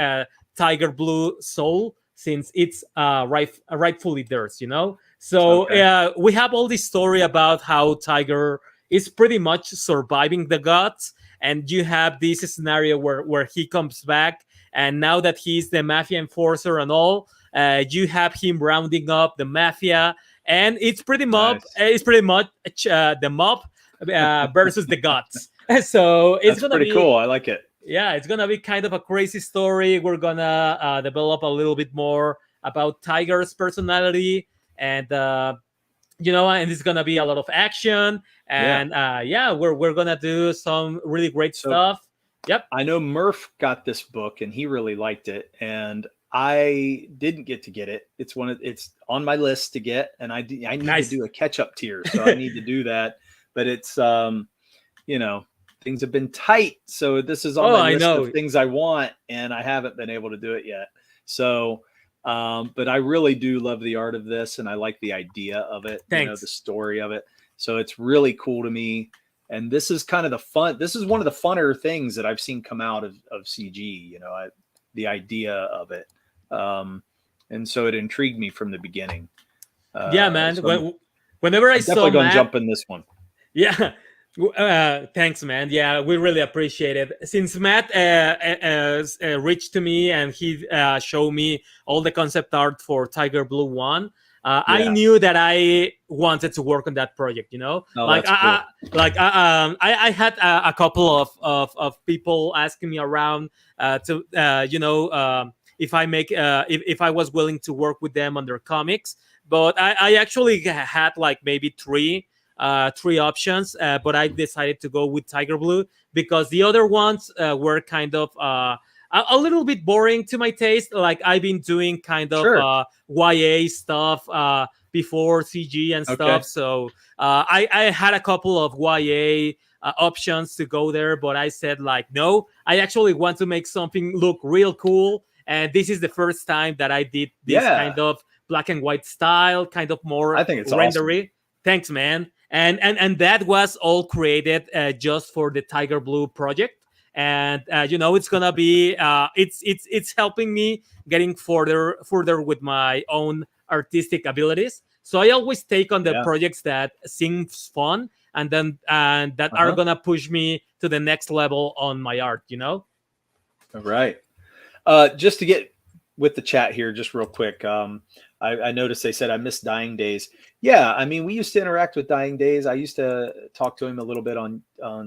Tiger Blue soul, since it's rightfully theirs. So Okay. we have all this story about how Tiger is pretty much surviving the gods, and you have this scenario where he comes back, and now that he's the mafia enforcer and all, you have him rounding up the mafia, and it's pretty much Nice. the mob versus the gods. So it's That's gonna pretty be cool. I like it. yeah, it's gonna be kind of a crazy story. We're gonna develop a little bit more about Tiger's personality, and and it's gonna be a lot of action, Yeah. and we're gonna do some really great So stuff. Yep. I know Murph got this book and he really liked it, and I didn't get to get it. It's on my list to get, and I need Nice. to do a catch up tier, so I need to do that. But it's things have been tight, so this is on my list of things I want, and I haven't been able to do it yet. So, but I really do love the art of this, and I like the idea of it. Thanks. The story of it. So it's really cool to me. And this is kind of the fun. This is one of the funner things that I've seen come out of CG. The idea of it, and so it intrigued me from the beginning. Yeah, man. So Whenever I I'm saw definitely going to Matt, jump in this one. yeah. Thanks, man. Yeah, we really appreciate it. Since Matt reached to me and he showed me all the concept art for Tiger Blue 1, I knew that I wanted to work on that project. Oh, that's cool. I had a couple of people asking me around if I was willing to work with them on their comics, but I actually had like maybe three options, but I decided to go with Tiger Blue because the other ones were kind of a little bit boring to my taste. Like I've been doing kind of YA stuff before CG and stuff, so I had a couple of YA options to go there, but I said like no, I actually want to make something look real cool, and this is the first time that I did this kind of black and white style, kind of more I think it's rendery. Awesome. Thanks, man. And that was all created just for the Tiger Blue project, and it's gonna be it's helping me getting further with my own artistic abilities. So I always take on the projects that seems fun, and that are gonna push me to the next level on my art. All right. Just to get with the chat here, just real quick. I noticed they said I miss Dying Days. Yeah, I mean, we used to interact with Dying Days. I used to talk to him a little bit on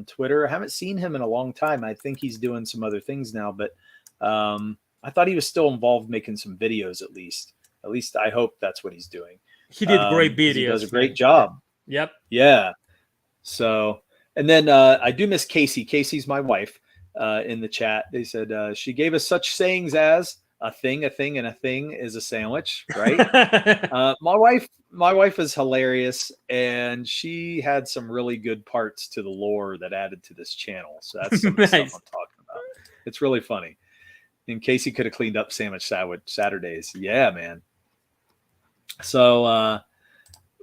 Twitter. I haven't seen him in a long time. I think he's doing some other things now, but I thought he was still involved making some videos at least. At least I hope that's what he's doing. He did great videos. He does a great job. Yep. Yeah. So, and then I do miss Casey. Casey's my wife. In the chat, they said she gave us such sayings as a thing, and a thing is a sandwich, right? My wife is hilarious, and she had some really good parts to the lore that added to this channel. So that's some of the stuff I'm talking about. It's really funny. And Casey could have cleaned up Sandwich Saturdays. Yeah, man. So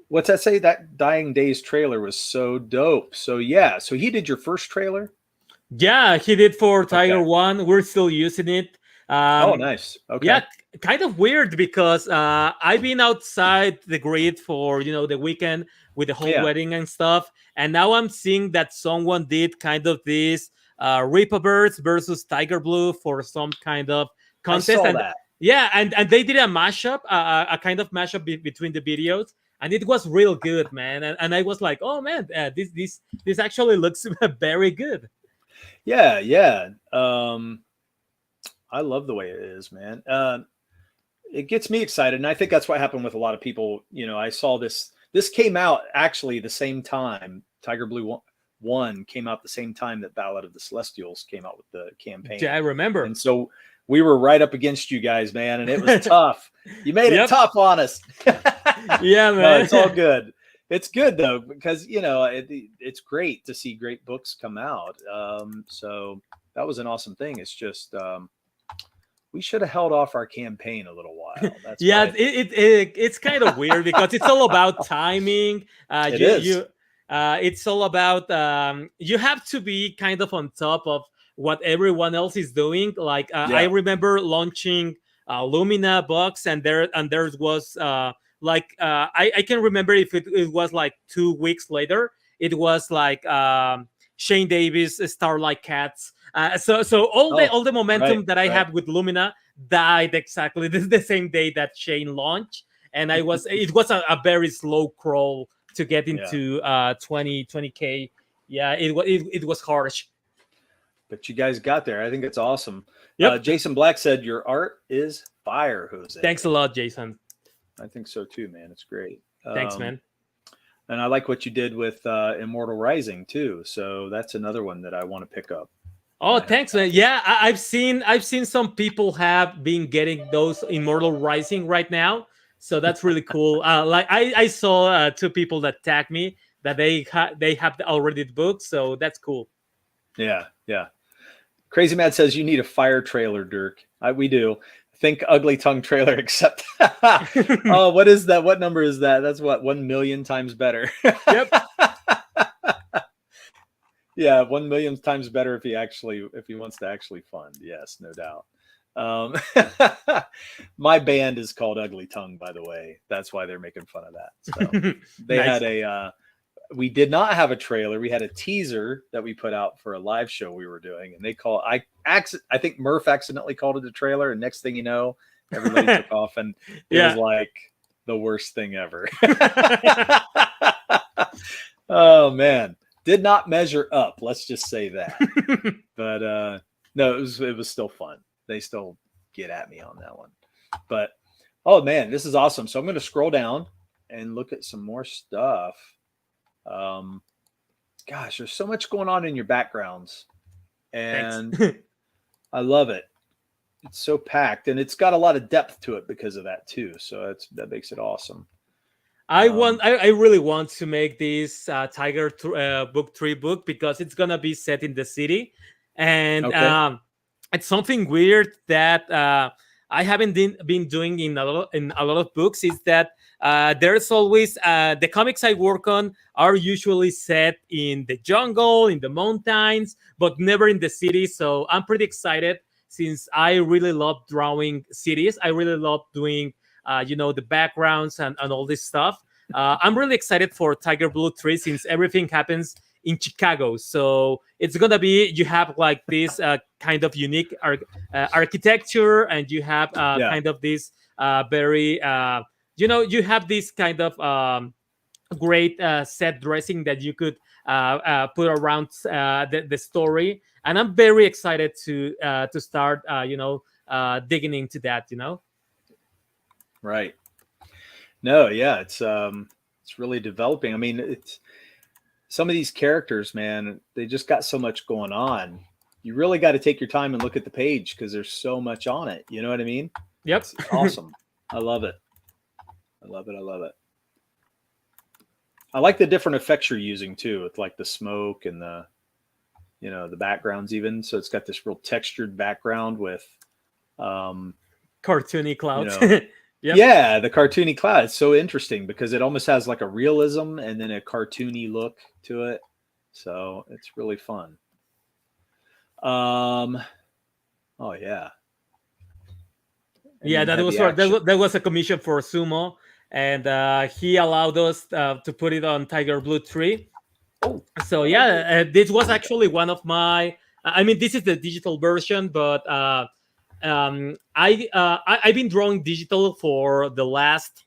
what's that say? That Dying Days trailer was so dope. So yeah, so he did your first trailer? Yeah, he did for Tiger 1. We're still using it. Oh, nice. Okay. Yeah, kind of weird because I've been outside the grid for the weekend with the whole wedding and stuff, and now I'm seeing that someone did kind of this Ripabirds versus Tiger Blue for some kind of contest. I saw that. Yeah, and they did a mashup, a kind of mashup between the videos, and it was real good, man. And I was like, oh man, this actually looks very good. Yeah. I love the way it is, man. it gets me excited, and I think that's what happened with a lot of people. I saw this. This came out actually the same time Tiger Blue 1 came out the same time that Ballad of the Celestials came out with the campaign. Yeah, I remember. And so we were right up against you guys, man, and it was tough. You made it tough on us. Yeah, man. No, it's all good. It's good though, because it's great to see great books come out. So that was an awesome thing. It's just we should have held off our campaign a little while. That's it's kind of weird because it's all about timing. It's all about you have to be kind of on top of what everyone else is doing. Like I remember launching Lumina Vhox, and there was I can remember if it was like 2 weeks later. It was like Shane Davis, Starlight Cats. So all the momentum that I had with Lumina died exactly the same day that Shane launched, and it was a very slow crawl to get into 20K. Yeah, it was harsh. But you guys got there. I think it's awesome. Yep. Jason Black said your art is fire, Jose. Thanks a lot, Jason. I think so too, man. It's great. Thanks, man. And I like what you did with Immortal Rising too. So that's another one that I want to pick up. Oh, thanks, man. Yeah, I've seen some people have been getting those Immortal Rising right now. So that's really cool. Like I saw 2 people that tagged me that they have already the book. So that's cool. Yeah. Crazy Mad says you need a fire trailer, Dirk. We do. Think Ugly Tongue trailer, except oh, what is that? What number is that? That's what 1 million times better. Yep. Yeah, 1 million times better if he wants to actually fund. Yes, no doubt. My band is called Ugly Tongue, by the way. That's why they're making fun of that. So they had we did not have a trailer. We had a teaser that we put out for a live show we were doing, and I think Murph accidentally called it a trailer, and next thing you know, everybody took off, and it was like the worst thing ever. Oh man, did not measure up. Let's just say that. But no, it was still fun. They still get at me on that one. But oh man, this is awesome. So I'm going to scroll down and look at some more stuff. Gosh, there's so much going on in your backgrounds, and I love it. It's so packed, and it's got a lot of depth to it because of that too. So that makes it awesome. I really want to make this Tyger book 3 book because it's gonna be set in the city, and it's something weird that I haven't been doing in a lot of books. Is that there's always the comics I work on are usually set in the jungle, in the mountains, but never in the city. So I'm pretty excited since I really love drawing cities. I really love doing the backgrounds and all this stuff. I'm really excited for Tiger Blue 3 since everything happens in Chicago. So it's gonna be, you have like this kind of unique architecture, and you have kind of this very you have this kind of great set dressing that you could put around the story, and I'm very excited to start digging into that. Right. No, yeah, it's really developing. I mean, it's some of these characters, man, they just got so much going on. You really got to take your time and look at the page because there's so much on it. You know what I mean? Yep. It's awesome. I love it. I love it. I like the different effects you're using too, with like the smoke and the backgrounds even. So it's got this real textured background with cartoony clouds. Yep. Yeah, the cartoony cloud. It's so interesting because it almost has like a realism and then a cartoony look to it. So it's really fun. Oh yeah. Yeah, that was a commission for Sumo, and he allowed us to put it on Tiger Blue 3. So yeah, this was actually one of my. I mean, this is the digital version, but I've been drawing digital for the last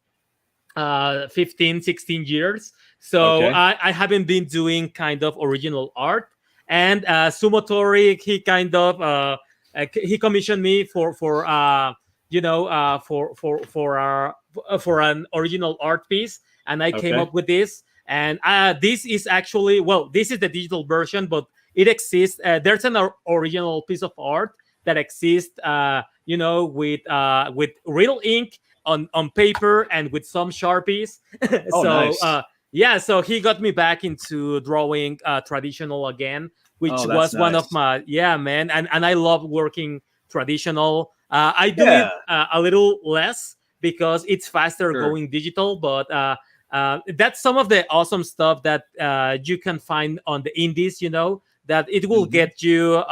15, 16 years. So I haven't been doing kind of original art. And Sumotori, he kind of he commissioned me for for an original art piece, and I came Okay. up with this. And this is actually, well, this is the digital version, but it exists. There's an original piece of art that exists, with real ink on paper and with some Sharpies. Oh, So nice. yeah, so he got me back into drawing traditional again, which Oh, that's was one of nice. my, yeah, man. And I love working traditional. I do it Yeah, a little less because it's faster sure. going digital, but that's some of the awesome stuff that you can find on the indies, that it will Hmm. get you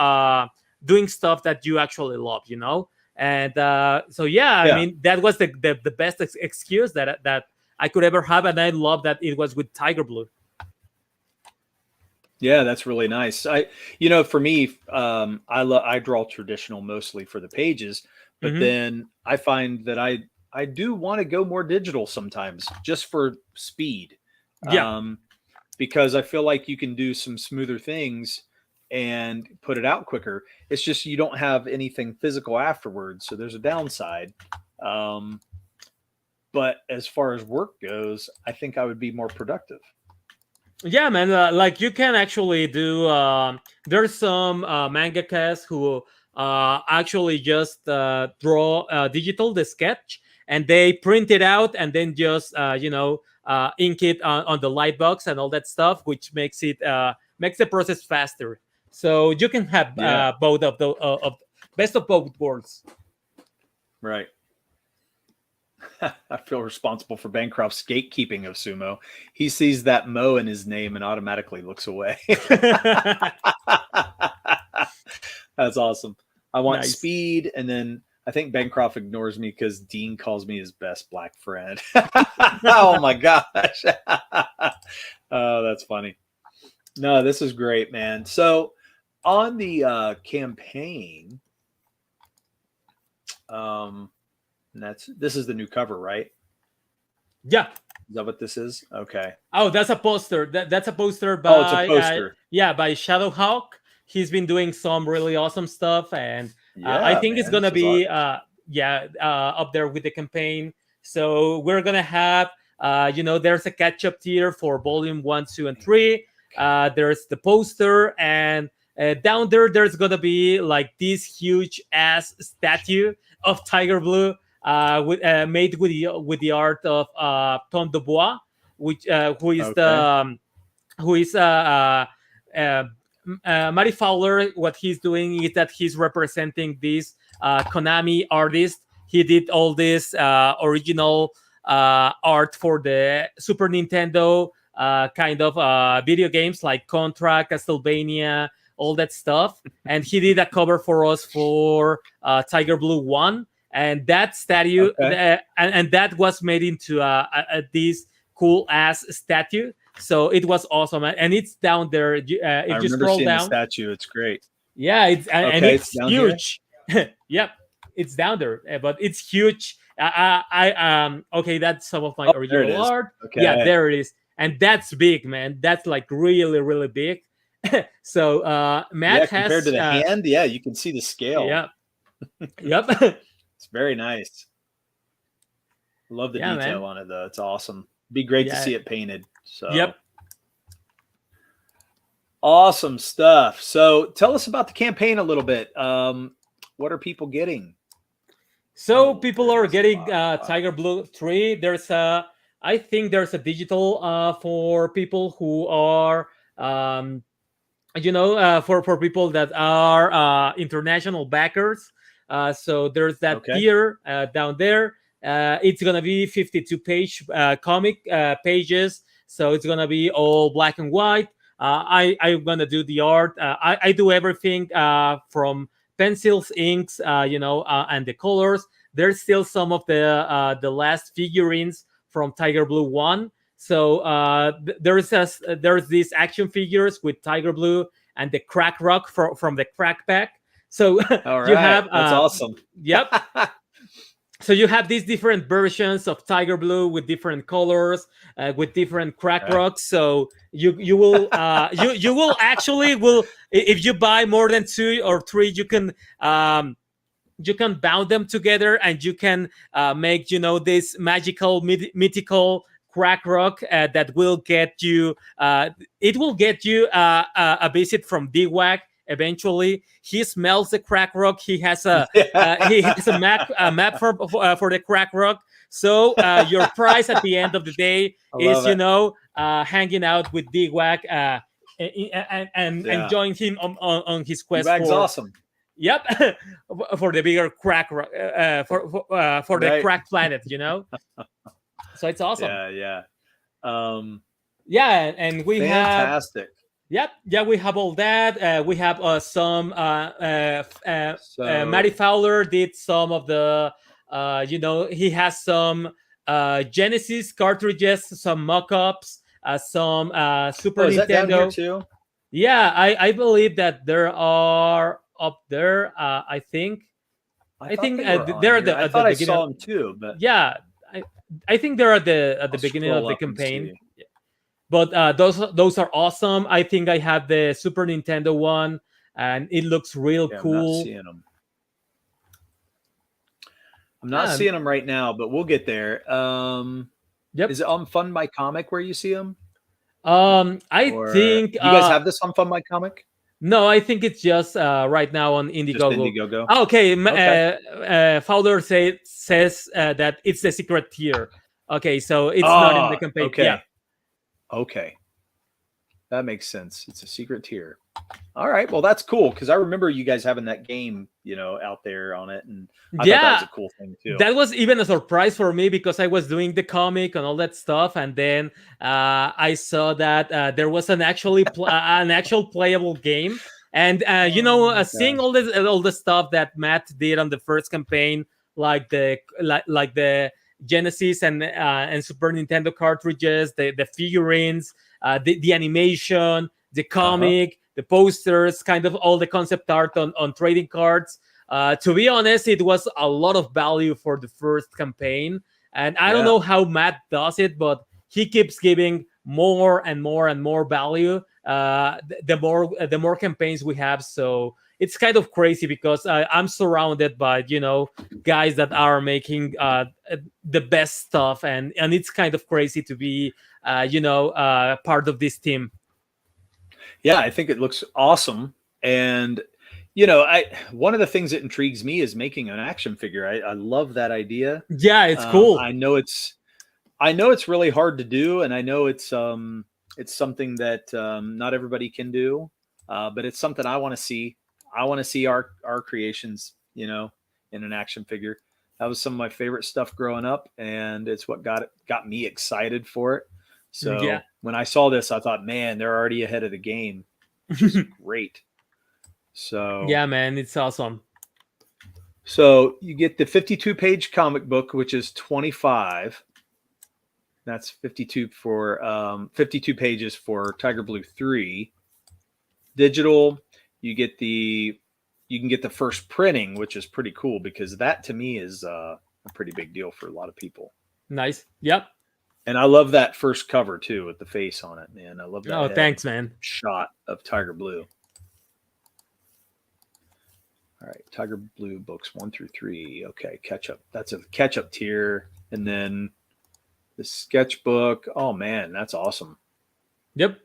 doing stuff that you actually love, and so yeah, I Yeah. mean, that was the best excuse that I could ever have, and I love that it was with Tiger Blue. Yeah, that's really nice. For me, I draw traditional mostly for the pages, but Hmm. then I find that I do want to go more digital sometimes, just for speed, Yeah. um, because I feel like you can do some smoother things and put it out quicker. It's just you don't have anything physical afterwards, so there's a downside. Um, but as far as work goes, I think I would be more productive. Yeah, man. Like you can actually do. There's some mangakas who actually just draw digital the sketch, and they print it out and then just ink it on the light box and all that stuff, which makes the process faster. So you can have Yeah, both of best of both worlds. right. I feel responsible for Bancroft's gatekeeping of sumo. He sees that Mo in his name and automatically looks away. That's awesome. I want Nice. speed, and then I think Bancroft ignores me because Dean calls me his best black friend. Oh my gosh. Oh, that's funny. No, this is great, man. So on the campaign, um, this is the new cover, right? Yeah. Is that what this is? Okay. Oh, that's a poster. That's a poster Oh, it's a by poster. by Shadowhawk. He's been doing some really awesome stuff, and I Yeah, think it's man. gonna This is be up there with the campaign. So we're gonna have there's a catch up tier for volume 1, 2, and 3. There's the poster, and down there's gonna be like this huge ass statue of Tiger Blue, made with the art of Ton de Bois, which okay. who is uh, Matty Fowler. What he's doing is that he's representing this Konami artist. He did all this original art for the Super Nintendo kind of video games like Contra, Castlevania, all that stuff. And he did a cover for us for Tiger Blue 1. And that statue, Okay. and that was made into this cool ass statue. So it was awesome, and it's down there. If I you remember scroll seeing the down, statue. It's great. yeah, and Okay, it's it's down here. huge. Yep, it's down there, but it's huge. Okay, that's some of my Oh, there it original is. art. Yeah, Okay. there it is, and that's big, man. That's like really, really big. So Yeah, Matt compared to has, the hand, yeah, you can see the scale. yeah, yep, It's very nice. Love the yeah, man, detail on it though. It's awesome. Be great to yeah, see it painted. yep. So awesome stuff. So tell us about the campaign a little bit. What are people getting? So Oh, people there it are is. getting Wow. Tiger Blue 3. I think there's a digital for people who are, for people that are international backers. So there's that Okay. tier down there. It's gonna be 52-page comic pages, so it's gonna be all black and white. I'm gonna do the art. I do everything from pencils, inks, and the colors. There's still some of the last figurines from Tiger Blue 1. So there's these action figures with Tiger Blue and the Crack Rock from the Crack Pack. So All you right. have That's awesome. yep. So you have these different versions of Tiger Blue with different colors, with different Crack Okay. Rocks. So you will you will actually will if you buy more than 2 or 3, you can bound them together, and you can make this magical mythical crack rock that will get you it will get you a visit from Dwag. Eventually he smells the crack rock. He has a map for the crack rock. So your prize at the end of the day I is love it. hanging out with Dwag and Yeah. join him on his quest Dwag's for awesome. Yep, for the bigger crack for the Right. crack planet, So it's awesome. Yeah. Yeah, and we have Fantastic. we have all that. We have some So Matty Fowler did some of the he has some Genesis cartridges, some mock-ups, some Super is that down here Nintendo. too? Yeah, I believe that there are up there. I think I think they were on they're here. I at thought the I beginning. saw them too, but Yeah, I think they're at the I'll beginning of scroll the up and campaign. see. But those are awesome. I think I have the Super Nintendo one, and it looks real Yeah, cool. I'm not seeing them. I'm not seeing them right now, but we'll get there. Yep. Is it on Fund My Comic where you see them? I think you guys have this on Fund My Comic? No, I think it's just right now on Indiegogo. Just Indiegogo. Oh, okay. Fowler says that it's the secret tier. Okay, so it's not in the campaign. Okay. Yeah. Okay. That makes sense. It's a secret tier. All right. Well, that's cool because I remember you guys having that game, out there on it, and I thought that was a cool thing too. That was even a surprise for me because I was doing the comic and all that stuff, and then I saw that there was an actual playable game, and seeing all the stuff that Matt did on the first campaign, like the Genesis and Super Nintendo cartridges, the figurines, the animation, the comic, the posters, kind of all the concept art on trading cards. To be honest, it was a lot of value for the first campaign, and I don't know how Matt does it, but he keeps giving more and more and more value the more campaigns we have. So it's kind of crazy because I'm surrounded by guys that are making the best stuff, and it's kind of crazy to be part of this team. Yeah, I think it looks awesome, and one of the things that intrigues me is making an action figure. I love that idea. Yeah, it's cool. I know it's really hard to do, and I know it's something that not everybody can do, but it's something I want to see. I want to see our creations, in an action figure. That was some of my favorite stuff growing up, and it's what got me excited for it. So when I saw this, I thought, man, they're already ahead of the game, which is great. So yeah, man, it's awesome. So you get the 52-page comic book, which is 25. That's 52 for 52 pages for Tyger Blue 3. Digital, you can get the first printing, which is pretty cool because that to me is a pretty big deal for a lot of people. Nice. Yep. And I love that first cover too with the face on it, man. I love that. Oh, thanks, man. Shot of Tyger Blue. All right, Tyger Blue books 1 through 3. Okay, catch up. That's a catch up tier, and then the sketchbook. Oh man, that's awesome. Yep.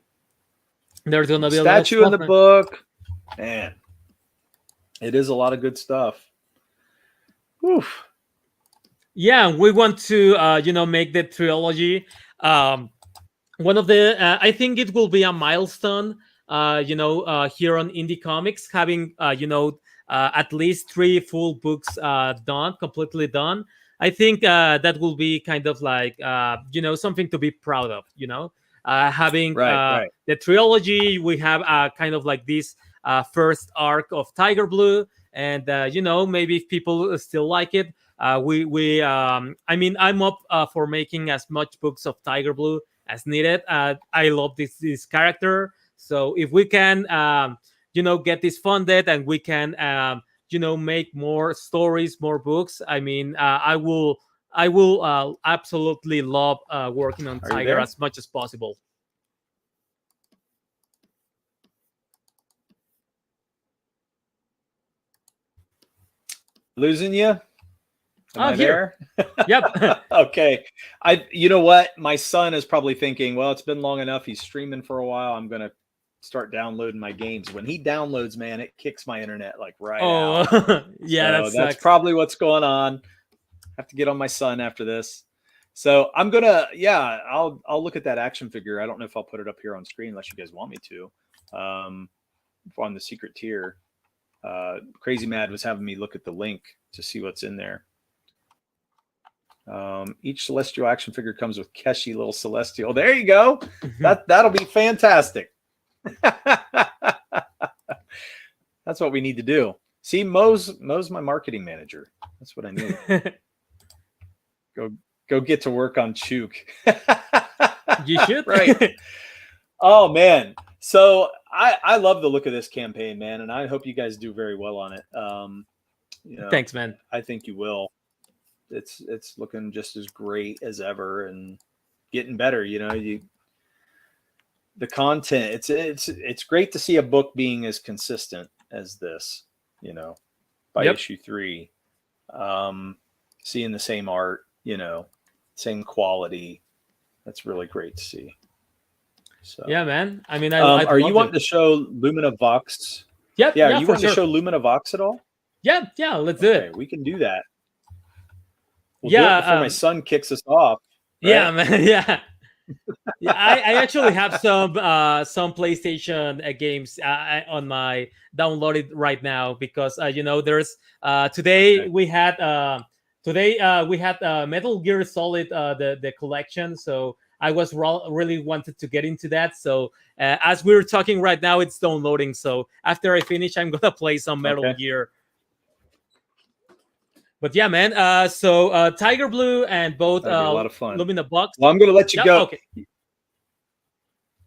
There's gonna be a statue in the book. Man, it is a lot of good stuff. Oof. Yeah, we want to make the trilogy one of the I think it will be a milestone here on Indie Comics, having at least 3 full books completely done. I think that will be kind of like something to be proud of. Having the trilogy, we have kind of like this first arc of Tyger Blue, and maybe if people still like it, I mean, I'm up for making as much books of Tyger Blue as needed. I love this character, so if we can get this funded and we can make more stories, more books, I mean, I will absolutely love working on Tyger as much as possible. Losing you? Am I here. there? Yep. Okay. You know what? My son is probably thinking, well, it's been long enough. He's streaming for a while. I'm going to start downloading my games. When he downloads, man, it kicks my internet like right out. Yeah, So that's probably what's going on. Have to get on my son after this. So I'm gonna, I'll look at that action figure. I don't know if I'll put it up here on screen unless you guys want me to. On the secret tier, Crazy Mad was having me look at the link to see what's in there. Each Celestial action figure comes with Keshi little Celestial. There you go. That'll be fantastic. That's what we need to do. See, Mo's my marketing manager. That's what I need. Go get to work on Chook. You should. Right. Oh man. So I love the look of this campaign, man, and I hope you guys do very well on it. Thanks, man. I think you will. It's looking just as great as ever and getting better. The content. It's great to see a book being as consistent as this. By issue 3, seeing the same art. Same quality. That's really great to see. So yeah, man. I mean, are you wanting to show Lumina Vhox? Yep. Yeah. Are you wanting to show Lumina Vhox at all? Yeah. Let's do it. We can do that. We'll do it before my son kicks us off. Right? Yeah, man. Yeah. Yeah, I actually have some PlayStation games on my downloaded right now because there's today we had Metal Gear Solid the collection, so I was really wanted to get into that. So as we're talking right now, it's downloading. So after I finish, I'm gonna play some Metal Gear. But yeah, man. So Tyger Blue and both a lot of fun. Lumina Vhox. Well, I'm gonna let you go. Yeah.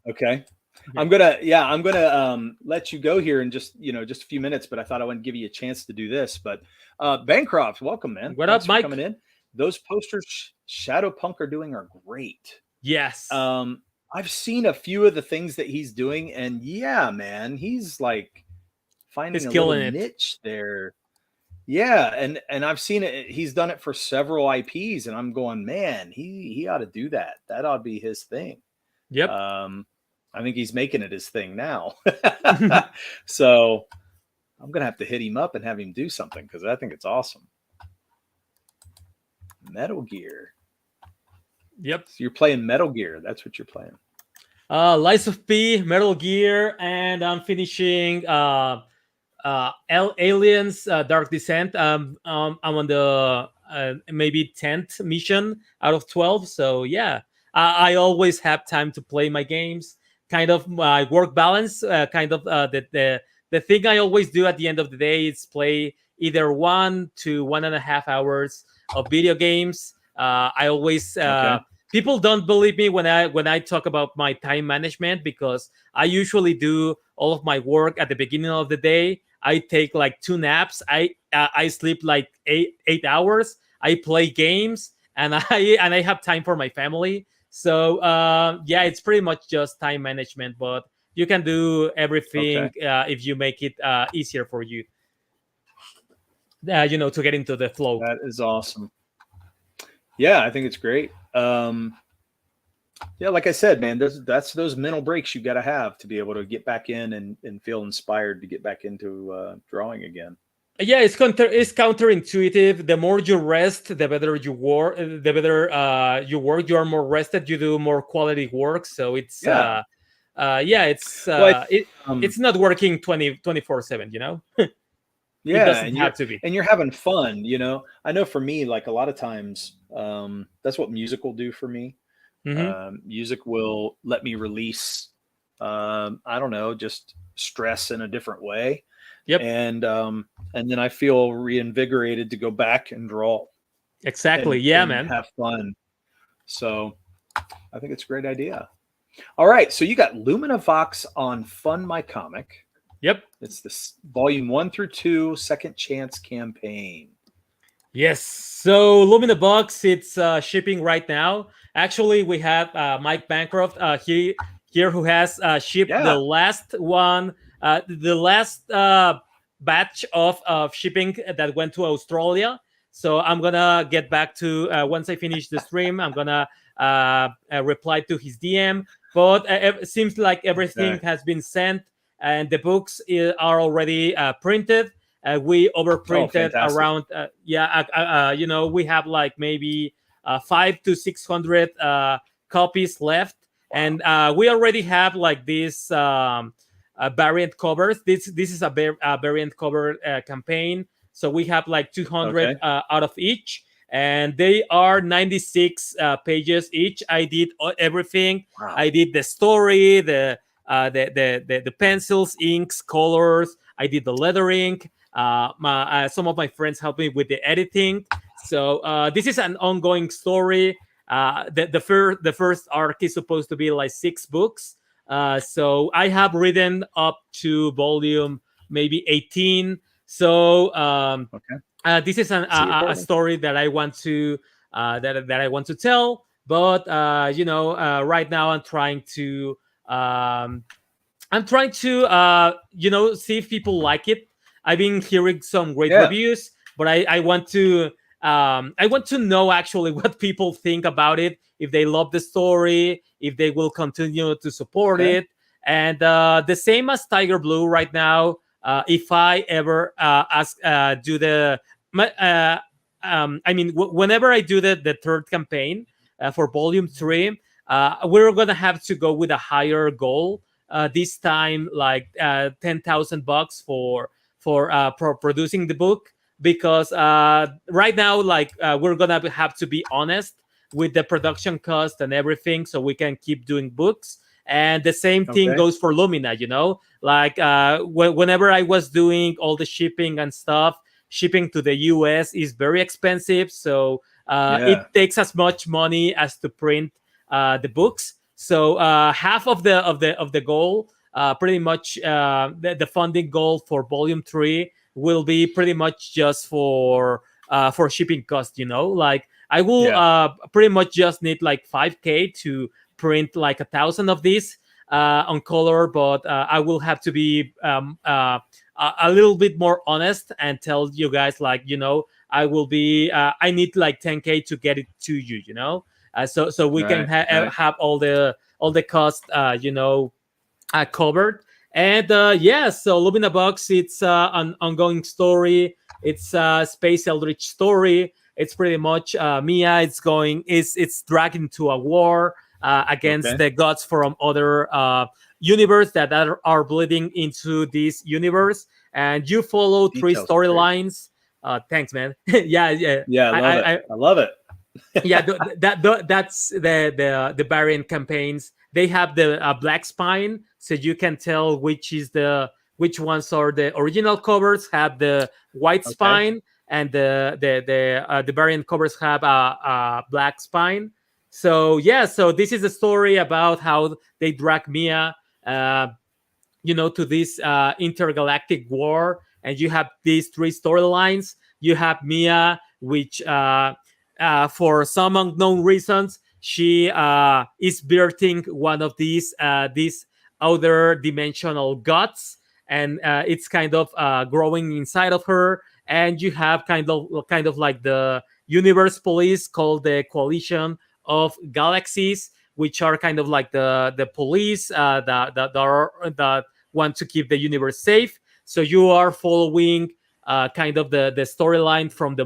Okay. I'm gonna let you go here in just a few minutes, but I thought I wouldn't give you a chance to do this. But Bancroft, welcome, man. What up, Mike? Coming in. Those posters Shadow Punk are doing are great. Yes. I've seen a few of the things that he's doing, and yeah, man, he's like finding a little niche there. Yeah, and I've seen it. He's done it for several IPs, and I'm going, man, he ought to do that. That ought to be his thing. Yep. I think he's making it his thing now. So I'm gonna have to hit him up and have him do something because I think it's awesome. Metal Gear. Yep. So you're playing Metal Gear. That's what you're playing. Lies of P, Metal Gear, and I'm finishing Aliens Dark Descent. I'm on the maybe 10th mission out of 12. So yeah, I always have time to play my games. Kind of my work balance. The thing I always do at the end of the day is play either 1 to 1.5 hours of video games. I always people don't believe me when I talk about my time management because I usually do all of my work at the beginning of the day. I take like 2 naps. I sleep like 8 hours. I play games and I have time for my family. So yeah, it's pretty much just time management, but you can do everything if you make it easier for you. To get into the flow. That is awesome. Yeah, I think it's great. Yeah, like I said, man, that's those mental breaks you got to have to be able to get back in and feel inspired to get back into drawing again. Yeah, it's counterintuitive. The more you rest, the better you work. The better you work. You are more rested. You do more quality work. So it's it's not working 24/7. Yeah, and you're having fun. I know for me, like a lot of times, that's what music will do for me. Mm-hmm. Music will let me release, I don't know, just stress in a different way. Yep. And then I feel reinvigorated to go back and draw. Exactly. And man. Have fun. So I think it's a great idea. All right. So you got Lumina Vhox on Fund My Comic. Yep. It's this volume 1 through 2 Second Chance campaign. Yes. So Lumina Vhox, it's shipping right now. Actually, we have Mike Bancroft here who has shipped the last one, the batch of shipping that went to Australia. So I'm gonna get back to once I finish the stream. I'm gonna reply to his DM. But it seems like everything has been sent, and the books are already printed. We overprinted around, we have like maybe 500 to 600 copies left, and we already have like these variant covers. This is a variant cover campaign, so we have like 200 out of each, and they are 96 pages each. I did everything. Wow. I did the story, the pencils, inks, colors. I did the lettering. Some of my friends helped me with the editing. So this is an ongoing story. The first arc is supposed to be like 6 books. So I have written up to volume maybe 18. So this is a story that I want to that I want to tell. But right now I'm trying to see if people like it. I've been hearing some great reviews, but I want to know actually what people think about it. If they love the story, if they will continue to support it, and the same as Tiger Blue right now. If I ever whenever I do the third campaign for Volume 3, we're gonna have to go with a higher goal. This time, like $10,000 for producing the book, because right now, like we're gonna have to be honest with the production cost and everything, so we can keep doing books. And the same thing goes for Lumina, like whenever I was doing all the shipping and stuff, shipping to the US is very expensive. So it takes as much money as to print the books. So half of the goal, pretty much the funding goal for Volume 3 will be pretty much just for shipping cost. Like I will pretty much just need like $5,000 to print like 1,000 of these on color, but I will have to be a little bit more honest and tell you guys, like, I will be I need like $10,000 to get it to you, so we can have all the cost covered. And so Lumina Vhox, it's an ongoing story. It's a space eldritch story. It's pretty much Mia. It's dragged into a war against the gods from other universe that are bleeding into this universe, and you follow 3 storylines. Thanks, man. yeah. I love it. That's the variant campaigns. They have the black spine, so you can tell which ones are the original covers have the white spine, and the variant covers have a black spine. So so this is a story about how they drag Mia, to this intergalactic war, and you have these 3 storylines. You have Mia, which for some unknown reasons, she is birthing one of these other dimensional gods, and it's kind of growing inside of her. And you have kind of like the universe police called the Coalition of Galaxies, which are kind of like the police that want to keep the universe safe. So you are following kind of the storyline from the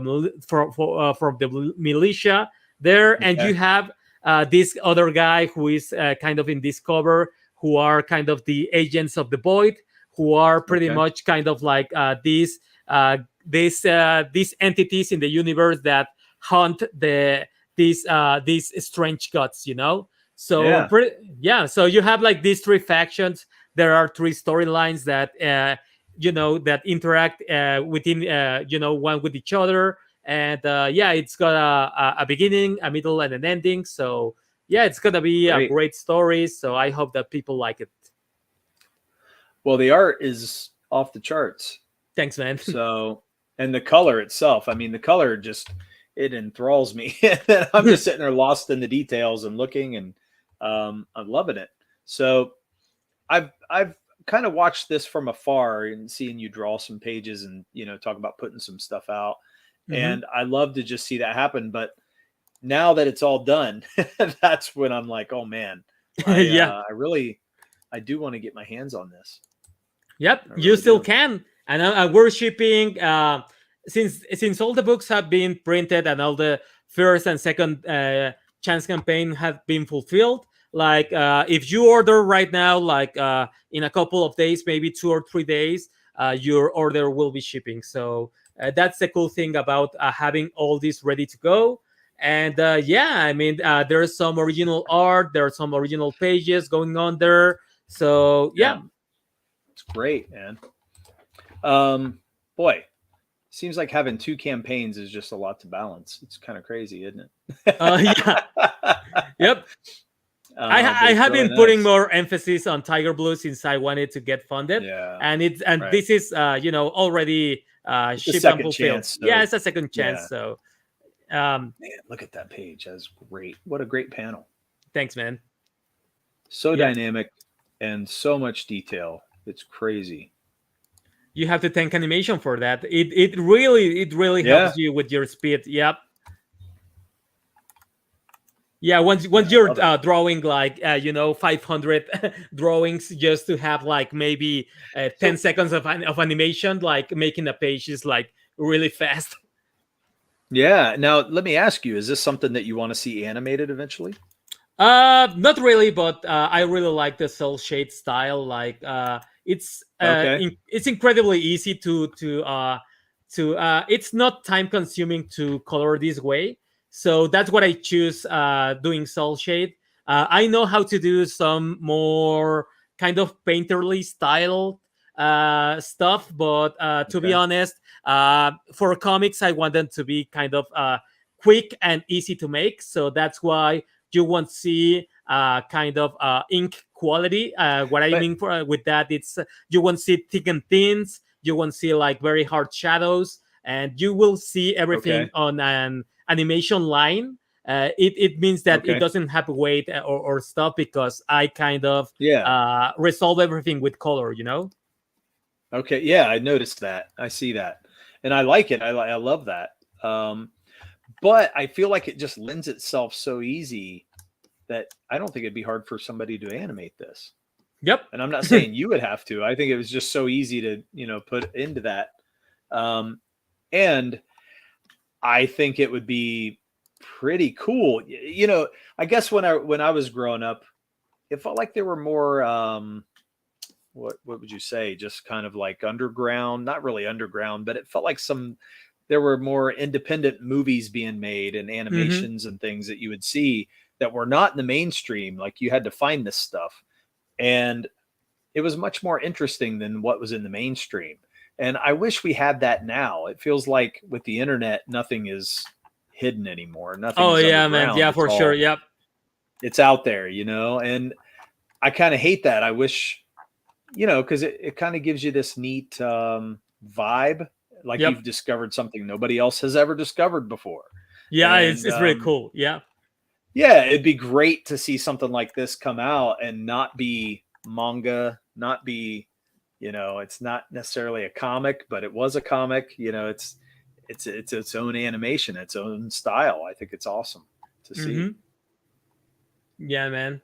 militia there, and you have this other guy who is kind of in this cover, who are kind of the agents of the void, who are pretty much kind of like these entities in the universe that hunt these strange gods, So so you have like these 3 factions. There are 3 storylines that that interact within one with each other, and it's got a beginning, a middle, and an ending. So it's gonna be a great story. So I hope that people like it. Well, the art is off the charts. Thanks, man. So, and the color itself, I mean, the color just, it enthralls me. I'm just sitting there lost in the details and looking, and I'm loving it. So I've kind of watched this from afar and seeing you draw some pages and, talk about putting some stuff out. Mhm. And I love to just see that happen. But now that it's all done, that's when I'm like, oh man, Yeah. I do want to get my hands on this. Yep, I you really still do. can, and we're shipping. Since all the books have been printed and all the first and second chance campaign have been fulfilled, like if you order right now, like in a couple of days, maybe 2 or 3 days, your order will be shipping. So that's the cool thing about having all this ready to go. And yeah, I mean, there's some original art, there are some original pages going on there. So Yeah, yeah. it's great, man. Boy, seems like having 2 campaigns is just a lot to balance. It's kind of crazy, isn't it? Yeah. Yep. But I it's have really been putting nice. more emphasis on Tiger Blue since I wanted to get funded, Yeah, and right. this is already It's a shipped and second fulfilled. chance. Yeah, So it's a second chance. yeah, So um, man, look at that page. That's great. What a great panel. thanks, man. So Yeah, dynamic and so much detail. It's crazy. you have to thank animation for that. It really helps Yeah, you with your speed. Yep. Yeah, man, once I you're love it. drawing like 500 drawings just to have like maybe 10 So seconds of animation, like making a page is like really fast. yeah, now let me ask you: is this something that you want to see animated eventually? Not really, but I really like the cell shade style. Like, Okay, it's incredibly easy it's not time consuming to color this way. So that's what I choose doing cell shade. I know how to do some more kind of painterly style stuff, but to be okay, honest, for comics, I want them to be kind of quick and easy to make. So that's why you won't see kind of ink quality. What I but mean with that, it's you won't see thick and thins. You won't see like very hard shadows, and you will see everything okay, on an animation line. It means that it okay, doesn't have weight or stuff because I kind of yeah, resolve everything with color. okay, yeah. I noticed that. I see that, and I like it. I love that. Um, but I feel like it just lends itself so easy that I don't think it'd be hard for somebody to animate this. Yep. And I'm not saying you would have to. I think it was just so easy to, put into that. Um, and I think it would be pretty cool. I guess when I was growing up, it felt like there were more what would you say? Just kind of like underground, not really underground, but it felt like there were more independent movies being made and Hmm. animations and things that you would see that were not in the mainstream. Like you had to find this stuff. And it was much more interesting than what was in the mainstream. And I wish we had that now. It feels like with the internet, nothing is hidden anymore. Nothing Oh is yeah, man. underground. Yeah, for sure. Yep. It's out there, and I kind of hate that. I wish, because it kind of gives you this neat vibe, like Yep. you've discovered something nobody else has ever discovered before. Yeah, it's And it's really cool. Yeah. yeah, it'd be great to see something like this come out and not be manga, not be, it's not necessarily a comic, but it was a comic. It's its own animation, its own style. I think it's awesome to see. Hmm. Yeah, man.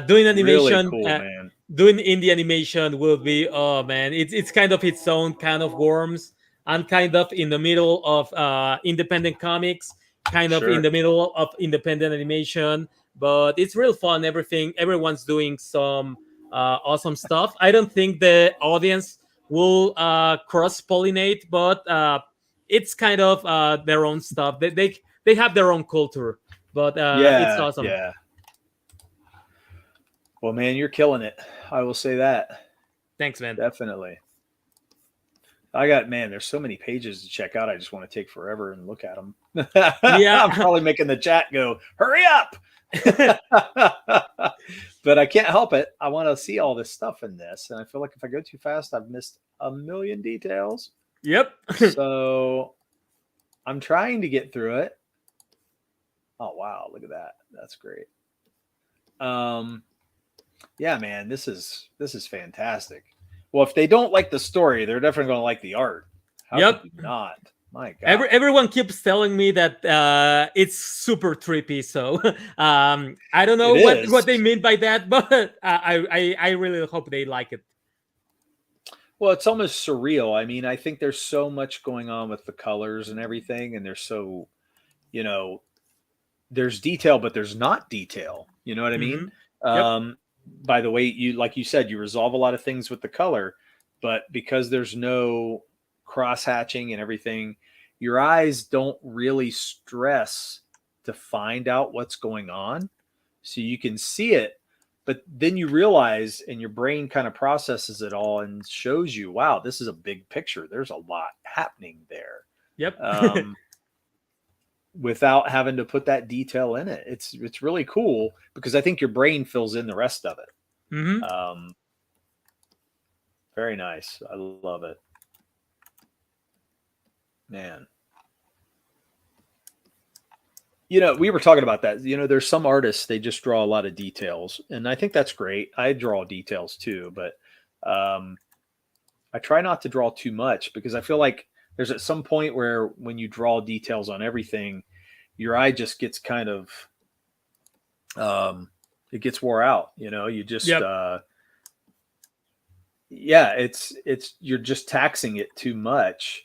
Doing Really animation, cool, man. doing indie animation will be, oh man, it's kind of its own kind of worms. I'm kind of in the middle of independent comics, kind of in Sure. the middle of independent animation, but it's real fun. Everyone's doing some awesome stuff. I don't think the audience will cross pollinate, but it's kind of their own stuff. They have their own culture, but it's Yeah, awesome. yeah. Well, man, you're killing it. I will say that. Thanks, man. Definitely. Man, there's so many pages to check out. I just want to take forever and look at them. I'm Yeah. probably making the chat go, hurry up. But I can't help it. I want to see all this stuff in this. And I feel like if I go too fast, I've missed a million details. Yep. So I'm trying to get through it. Oh, wow. Look at that. That's great. Um, Yeah, man, this is fantastic. Well, if they don't like the story, they're definitely going to like the art. How could Yep. you not? My God, Everyone keeps telling me that it's super trippy. So I don't know it what is. they mean by that, but I really hope they like it. Well, it's almost surreal. I mean, I think there's so much going on with the colors and everything, and there's so, you know, there's detail, but there's not detail. You know what I mean? Hmm. Yep. Um, by the way, you like you said, you resolve a lot of things with the color, but because there's no cross hatching and everything, your eyes don't really stress to find out what's going on. So you can see it, but then you realize, and your brain kind of processes it all and shows you, wow, this is a big picture. There's a lot happening there. Yep. Um, without having to put that detail in it. It's really cool because I think your brain fills in the rest of Hmm. it. Very nice. I love it, man. We were talking about that. There's some artists, they just draw a lot of details, and I think that's great. I draw details too, but um, I try not to draw too much because I feel like there's at some point where when you draw details on everything, your eye just gets kind of it gets wore out. You just Yep. yeah, it's you're just taxing it too much,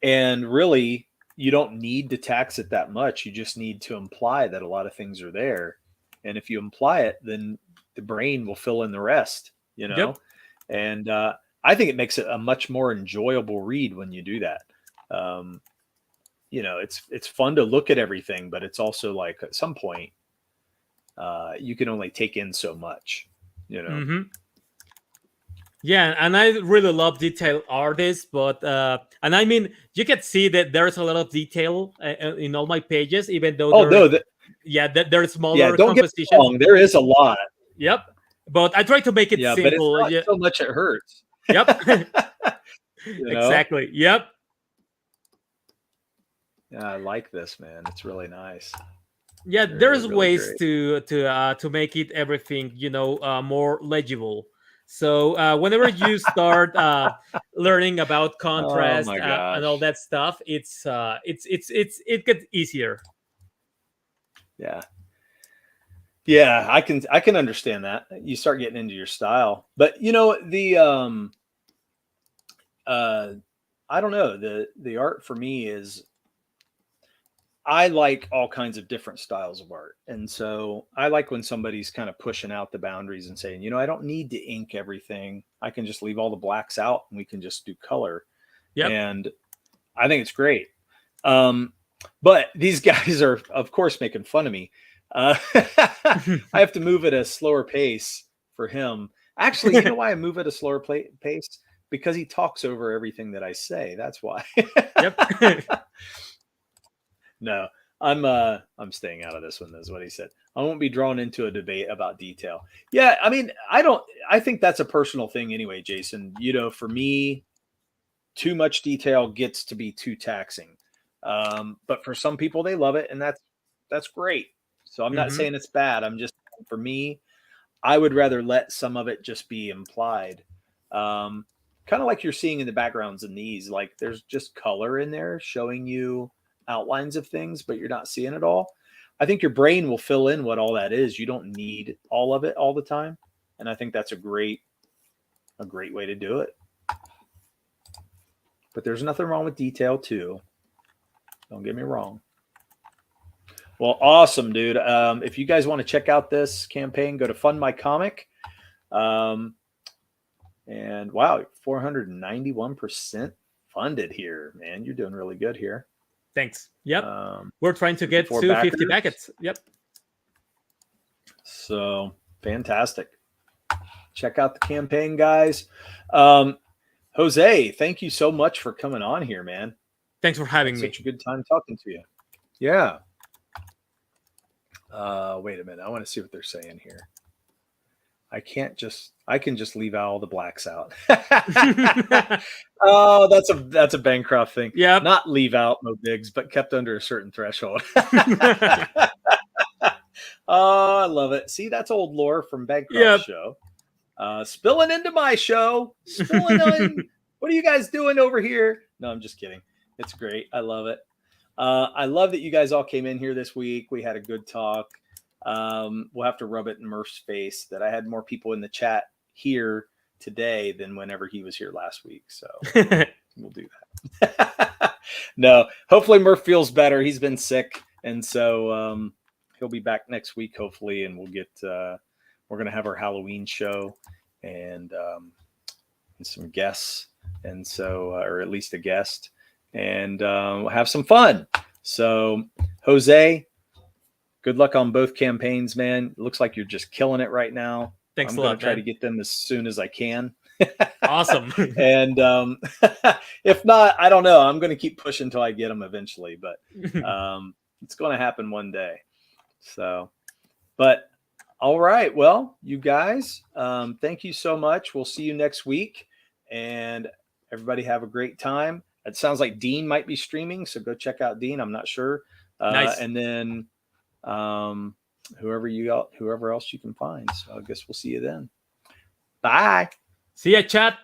and really you don't need to tax it that much. You just need to imply that a lot of things are there, and if you imply it, then the brain will fill in the rest. Yep. And I think it makes it a much more enjoyable read when you do that. um, it's fun to look at everything, but it's also like at some point you can only take in so much. Hmm. Yeah, and I really love detail artists, but and I mean, you can see that there's a lot of detail in all my pages, even though Oh no, there's yeah, smaller don't get me compositions. wrong, there is a lot. Yep, but I try to make it Yeah, but it's simple. not Yeah. so much it hurts. Yep. you know Exactly. Yep. yeah, I like this, man. It's really nice. Yeah, Really, there's really ways great. to make it everything more legible. So whenever you start learning about Oh contrast my and all gosh. that stuff, it gets easier. Yeah. Yeah, I can understand that. You start getting into your style. But the uh I don't know, the art for me is, I like all kinds of different styles of art. And so I like when somebody's kind of pushing out the boundaries and saying, I don't need to ink everything. I can just leave all the blacks out and we can just do color. Yep. And I think it's great. Um, but these guys are, of course, making fun of me. I have to move at a slower pace for him. Actually, you know why I move at a slower pace? Because he talks over everything that I say. That's why. Yep. No, I'm staying out of this one. Is what he said. I won't be drawn into a debate about detail. Yeah, I mean, I don't. I think that's a personal thing anyway, Jason. For me, too much detail gets to be too taxing. But for some people, they love it, and that's great. So I'm not Hmm. saying it's bad. I'm just, for me, I would rather let some of it just be implied. Kind of like you're seeing in the backgrounds in these, like there's just color in there showing you outlines of things, but you're not seeing it all. I think your brain will fill in what all that is. You don't need all of it all the time. And I think that's a great way to do it. But there's nothing wrong with detail too. Don't get me wrong. Well, awesome, dude. If you guys want to check out this campaign, go to Fund My Comic. And wow, 491% funded here, man. You're doing really good here. Thanks. Yep. Um, We're trying to get 54 to 50 backers. packets. Yep. So fantastic. Check out the campaign, guys. Jose, thank you so much for coming on here, man. Thanks for having me. Such a good time talking to you. Yeah. Wait a minute. I want to see what they're saying here. I can just leave all the blacks out. Oh, that's a Bancroft thing. Yep. Not leave out no bigs, but kept under a certain threshold. Oh, I love it. See, that's old lore from Bancroft's Yep. show. Spilling into my show. Spilling on. What are you guys doing over here? No, I'm just kidding. It's great. I love it. I love that you guys all came in here this week. We had a good talk. We'll have to rub it in Murph's face that I had more people in the chat here today than whenever he was here last week. So we'll do that. No, hopefully Murph feels better. He's been sick. And so he'll be back next week, hopefully. And we'll get, we're going to have our Halloween show and some guests. And so, or at least a guest. And we'll have some fun. So, Jose, good luck on both campaigns, man. It looks like you're just killing it right now. Thanks I'm a going lot, to try man. to get them as soon as I can. Awesome. And if not, I don't know. I'm going to keep pushing until I get them eventually. But it's going to happen one day. So, but all right. Well, you guys, thank you so much. We'll see you next week. And everybody have a great time. It sounds like Dean might be streaming, so go check out Dean. I'm not sure. Nice. And then whoever else you can find. So I guess we'll see you then. Bye. See ya, chat.